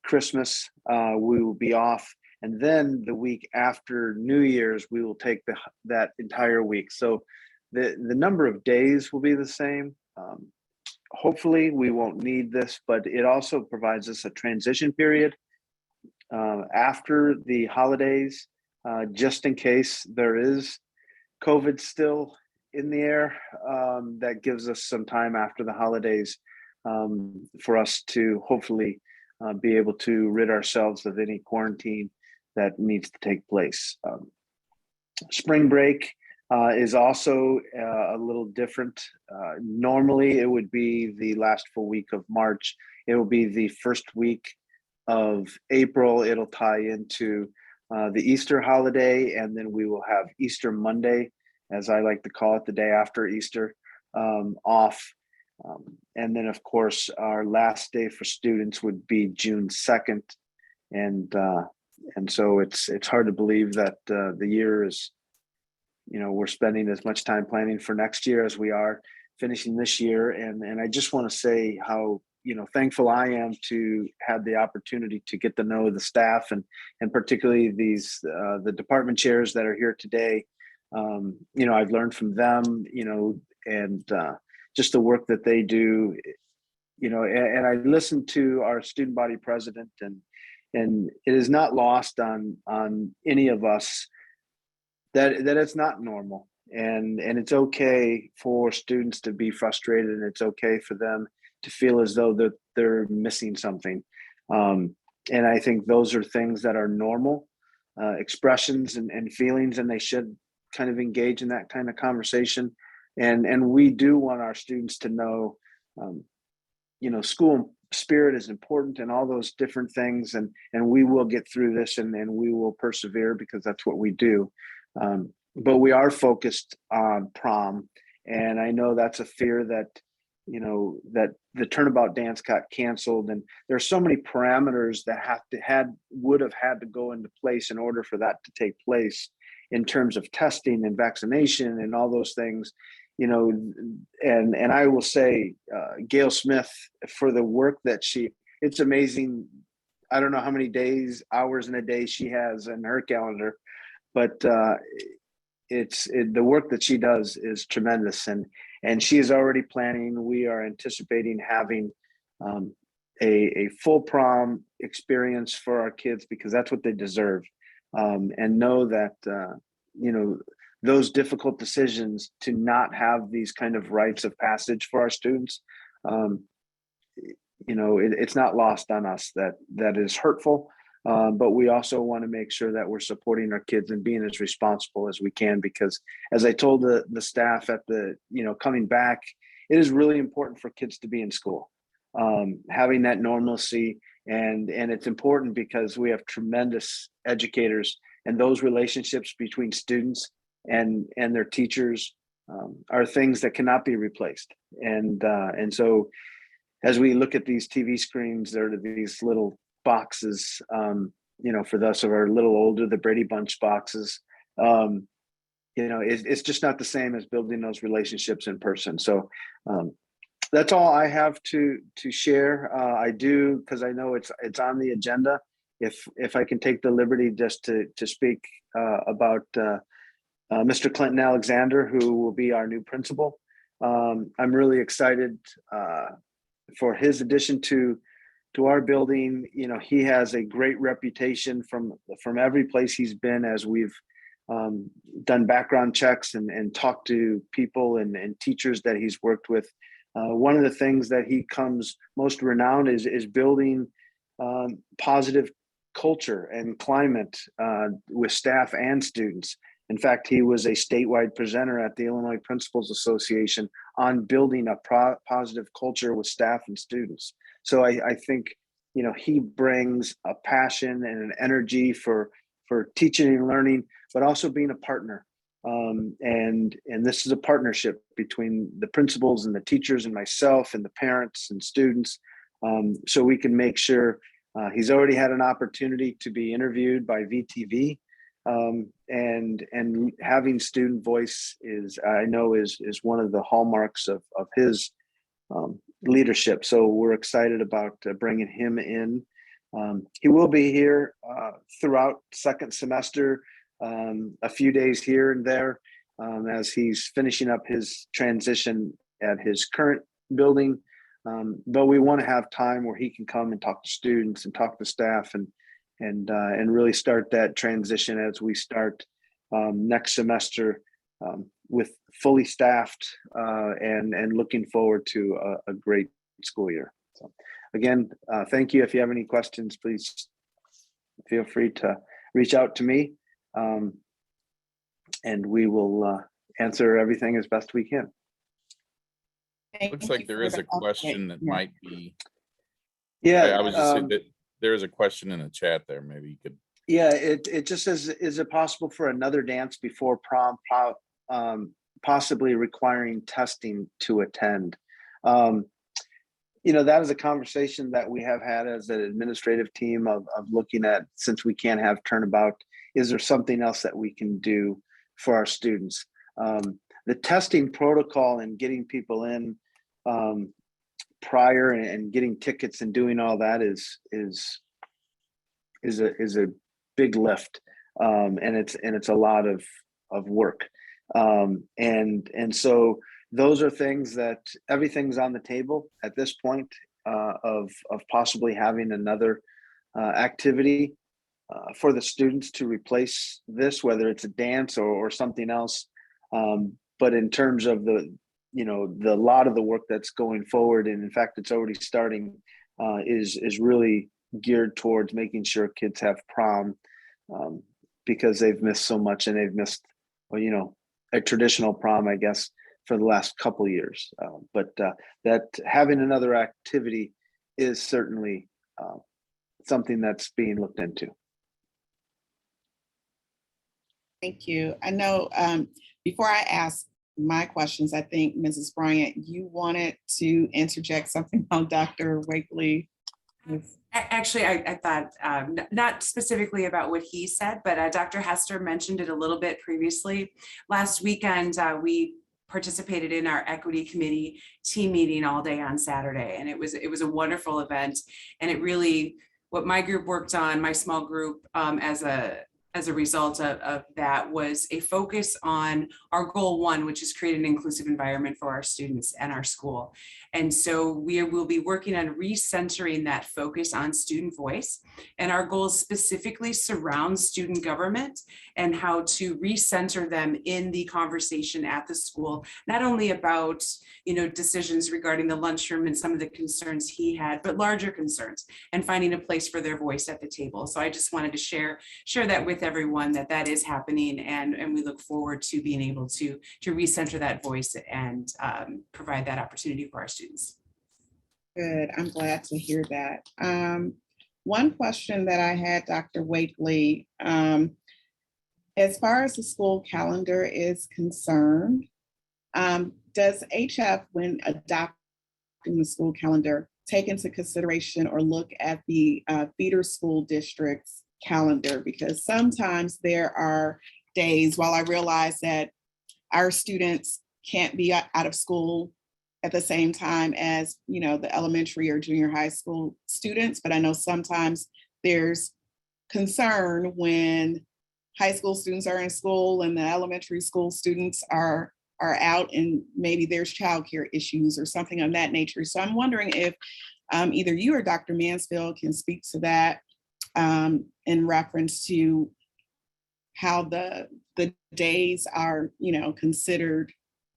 Christmas, we will be off. And then the week after New Year's, we will take that entire week. So the number of days will be the same. Hopefully we won't need this, but it also provides us a transition period after the holidays, just in case there is COVID still in the air. That gives us some time after the holidays for us to hopefully be able to rid ourselves of any quarantine that needs to take place. Spring break is also a little different. Normally, it would be the last full week of March. It will be the first week of April. It'll tie into the Easter holiday, and then we will have Easter Monday, as I like to call it, the day after Easter, off. And then, of course, our last day for students would be June 2nd. And so it's hard to believe that the year is, we're spending as much time planning for next year as we are finishing this year. And I just want to say how, thankful I am to have the opportunity to get to know the staff and particularly the department chairs that are here today. I've learned from them, and just the work that they do, and I listened to our student body president, and it is not lost on any of us that it's not normal, and it's okay for students to be frustrated, and it's okay for them to feel as though that they're missing something. And I think those are things that are normal expressions and feelings, and they should kind of engage in that kind of conversation. And we do want our students to know, school spirit is important and all those different things. And we will get through this, and we will persevere because that's what we do. But we are focused on prom. And I know that's a fear that, that the Turnabout dance got canceled. And there's so many parameters that would have had to go into place in order for that to take place, in terms of testing and vaccination and all those things, and I will say, Gail Smith, for the work that it's amazing. I don't know how many hours in a day she has in her calendar, but the work that she does is tremendous. And she is already planning. We are anticipating having a full prom experience for our kids, because that's what they deserve. And know that, those difficult decisions to not have these kind of rites of passage for our students, it's not lost on us that is hurtful. But we also want to make sure that we're supporting our kids and being as responsible as we can, because as I told the staff at coming back, it is really important for kids to be in school, having that normalcy. And it's important because we have tremendous educators, and those relationships between students and their teachers are things that cannot be replaced. And so as we look at these TV screens, there are these little boxes, for those of our little older, the Brady Bunch boxes. It's just not the same as building those relationships in person. So that's all I have to share. I do, because I know it's on the agenda. If I can take the liberty just to speak about Mr. Clinton Alexander, who will be our new principal. I'm really excited for his addition to our building. He has a great reputation from every place he's been, as we've done background checks and talked to people and teachers that he's worked with. One of the things that he comes most renowned is building positive culture and climate with staff and students. In fact, he was a statewide presenter at the Illinois Principals Association on building a positive culture with staff and students. So I think, he brings a passion and an energy for teaching and learning, but also being a partner. And this is a partnership between the principals and the teachers and myself and the parents and students. So we can make sure he's already had an opportunity to be interviewed by VTV. And having student voice is, I know, is one of the hallmarks of his leadership. So we're excited about bringing him in. He will be here throughout second semester, a few days here and there, as he's finishing up his transition at his current building. But we want to have time where he can come and talk to students and talk to staff and really start that transition as we start next semester with fully staffed and looking forward to a great school year. So again, thank you. If you have any questions, please feel free to reach out to me, and we will answer everything as best we can. Looks like there is a question that might be. Yeah, I was just saying that there is a question in the chat there. Maybe you could. Yeah, it just says, is it possible for another dance before prom, possibly requiring testing to attend? That is a conversation that we have had as an administrative team of looking at, since we can't have turnabout, is there something else that we can do for our students? The testing protocol and getting people in prior and getting tickets and doing all that is a big lift, and it's a lot of work, and so those are things that everything's on the table at this point, of possibly having another activity for the students to replace this, whether it's a dance or something else. But in terms of the lot of the work that's going forward, and in fact, it's already starting, is really geared towards making sure kids have prom, because they've missed so much, and they've missed, a traditional prom, I guess, for the last couple of years. But that having another activity is certainly something that's being looked into. Thank you. I know before I ask my questions, I think Mrs. Bryant, you wanted to interject something on Dr. Wakely. Actually, I thought not specifically about what he said, but Dr. Hester mentioned it a little bit previously. Last weekend, we participated in our equity committee team meeting all day on Saturday, and it was a wonderful event. And it really, what my group worked on, my small group, as a result of that, was a focus on our goal one, which is create an inclusive environment for our students and our school. And so we will be working on recentering that focus on student voice. And our goals specifically surround student government and how to recenter them in the conversation at the school, not only about, decisions regarding the lunchroom and some of the concerns he had, but larger concerns, and finding a place for their voice at the table. So I just wanted to share that with everyone, that is happening, and we look forward to being able to recenter that voice and provide that opportunity for our students. Good, I'm glad to hear that. One question that I had, Dr. Wakely, as far as the school calendar is concerned, does HF, when adopting the school calendar, take into consideration or look at the feeder school district's calendar? Because sometimes there are days, while I realize that our students can't be out of school at the same time as, the elementary or junior high school students, but I know sometimes there's concern when high school students are in school and the elementary school students are out, and maybe there's childcare issues or something of that nature. So I'm wondering if either you or Dr. Mansfield can speak to that in reference to how the days are, considered,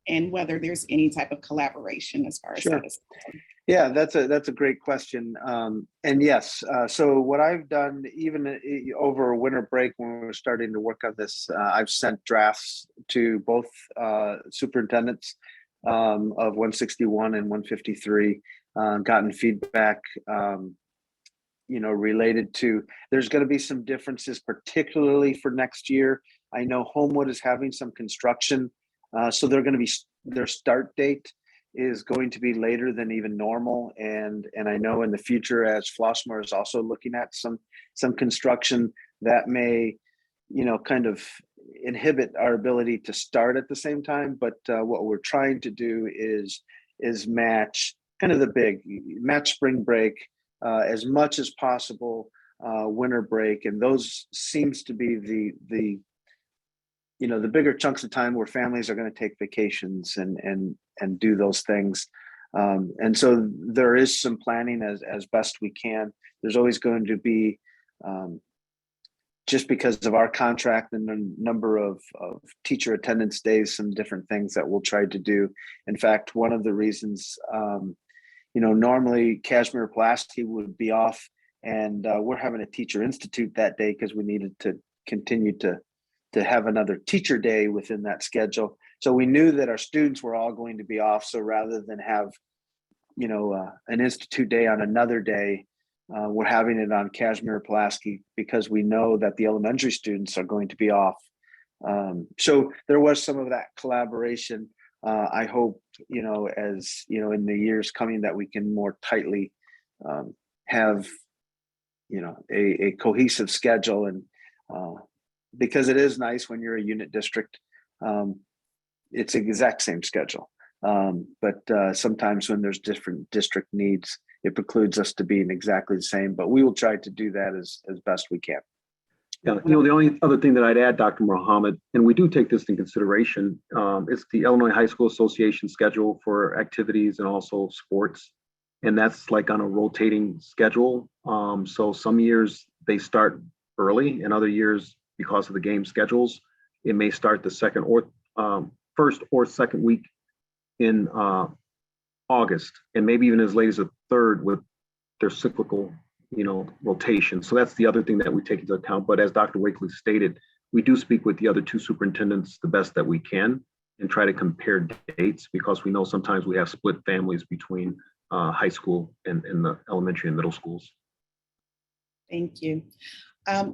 and whether there's any type of collaboration as far as that is concerned. Yeah, that's a great question. And yes, so what I've done, even over winter break when we were starting to work on this, I've sent drafts to both superintendents of 161 and 153, gotten feedback, related to, there's going to be some differences, particularly for next year, I know Homewood is having some construction, so they're going to be, their start date is going to be later than even normal. And I know in the future, as Flossmoor is also looking at some construction, that may, kind of inhibit our ability to start at the same time. But what we're trying to do is match kind of match spring break as much as possible, winter break. And those seems to be the bigger chunks of time where families are going to take vacations and do those things. And so there is some planning as best we can. There's always going to be, just because of our contract and the number of teacher attendance days, some different things that we'll try to do. In fact, one of the reasons, normally Kashmir Pulaski would be off, and we're having a teacher institute that day because we needed to continue to have another teacher day within that schedule. So we knew that our students were all going to be off. So rather than have, an institute day on another day, we're having it on Kashmir Pulaski because we know that the elementary students are going to be off. So there was some of that collaboration. I hope, as in the years coming, that we can more tightly have, a cohesive schedule. And because it is nice when you're a unit district, it's the exact same schedule. But sometimes when there's different district needs, it precludes us to being exactly the same, but we will try to do that as best we can. Yeah, the only other thing that I'd add, Dr. Mohammed, and we do take this in consideration, is the Illinois High School Association schedule for activities and also sports. And that's like on a rotating schedule. So some years they start early, and other years, because of the game schedules, it may start the first or second week in August, and maybe even as late as the third with their cyclical, rotation. So that's the other thing that we take into account. But as Dr. Wakely stated, we do speak with the other two superintendents the best that we can and try to compare dates, because we know sometimes we have split families between high school and the elementary and middle schools. Thank you.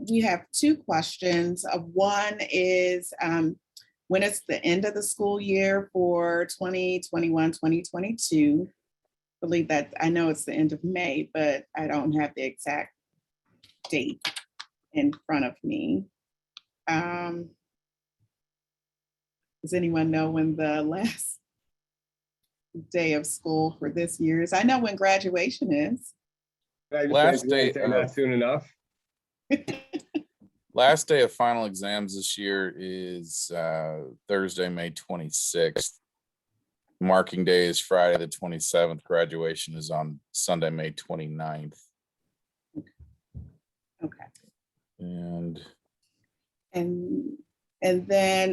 We have two questions. One is, when it's the end of the school year for 2021, 2022, I believe that, I know it's the end of May, but I don't have the exact date in front of me. Does anyone know when the last day of school for this year is? I know when graduation is. Last day, not soon enough. Last day of final exams this year is Thursday, May 26th. Marking day is Friday, the 27th. Graduation is on Sunday, May 29th. Okay. And then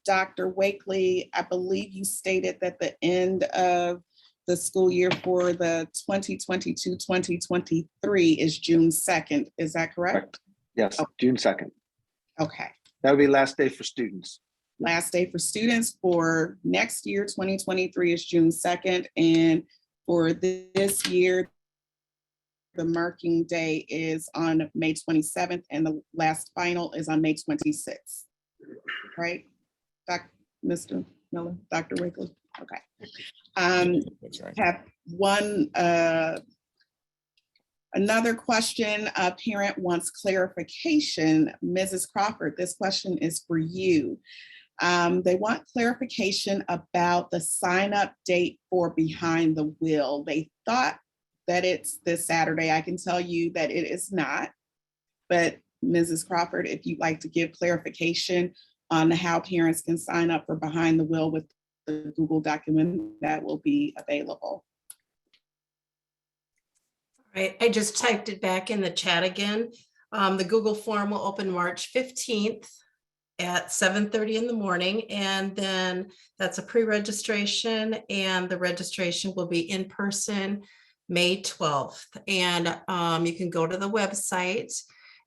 Dr. Wakely, I believe you stated that the end of the school year for the 2022-2023 is June 2nd. Is that correct? Yes, June 2nd. Okay. That would be last day for students. Last day for students for next year, 2023, is June 2nd. And for this year, the marking day is on May 27th, and the last final is on May 26th. Right? Mr. Miller, Dr. Wakely? Okay. that's right. Have one, another question. A parent wants clarification. Mrs. Crawford, this question is for you. They want clarification about the sign-up date for Behind the Wheel. They thought that it's this Saturday. I can tell you that it is not. But Mrs. Crawford, if you'd like to give clarification on how parents can sign up for Behind the Wheel with the Google document, that will be available. All right, I just typed it back in the chat again. The Google form will open March 15th at 7:30 in the morning. And then that's a pre-registration, and the registration will be in person May 12th. And you can go to the website,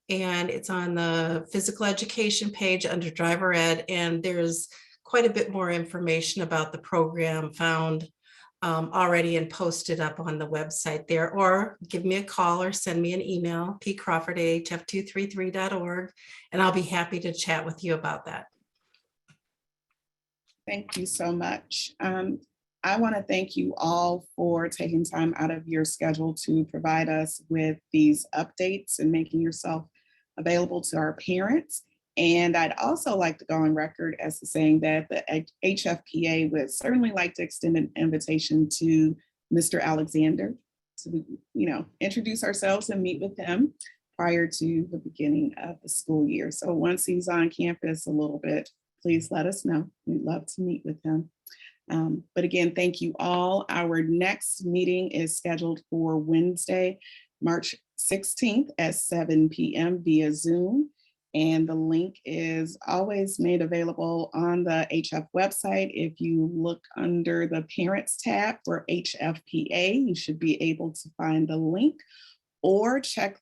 and it's on the physical education page under driver ed. And there's quite a bit more information about the program found already and posted up on the website there, or give me a call or send me an email, pcrawford@hf233.org, and I'll be happy to chat with you about that. Thank you so much. I want to thank you all for taking time out of your schedule to provide us with these updates and making yourself available to our parents. And I'd also like to go on record as saying that the HFPA would certainly like to extend an invitation to Mr. Alexander to, introduce ourselves and meet with him prior to the beginning of the school year. So once he's on campus a little bit, please let us know. We'd love to meet with him. But again, thank you all. Our next meeting is scheduled for Wednesday, March 16th at 7 p.m. via Zoom. And the link is always made available on the HF website. If you look under the Parents tab for HFPA, you should be able to find the link, or check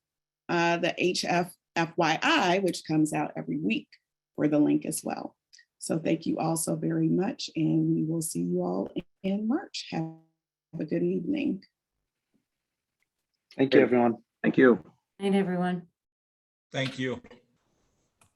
the HF FYI, which comes out every week, for the link as well. So thank you all so very much, and we will see you all in March. Have a good evening. Thank you, everyone. Thank you. Night, everyone. Thank you.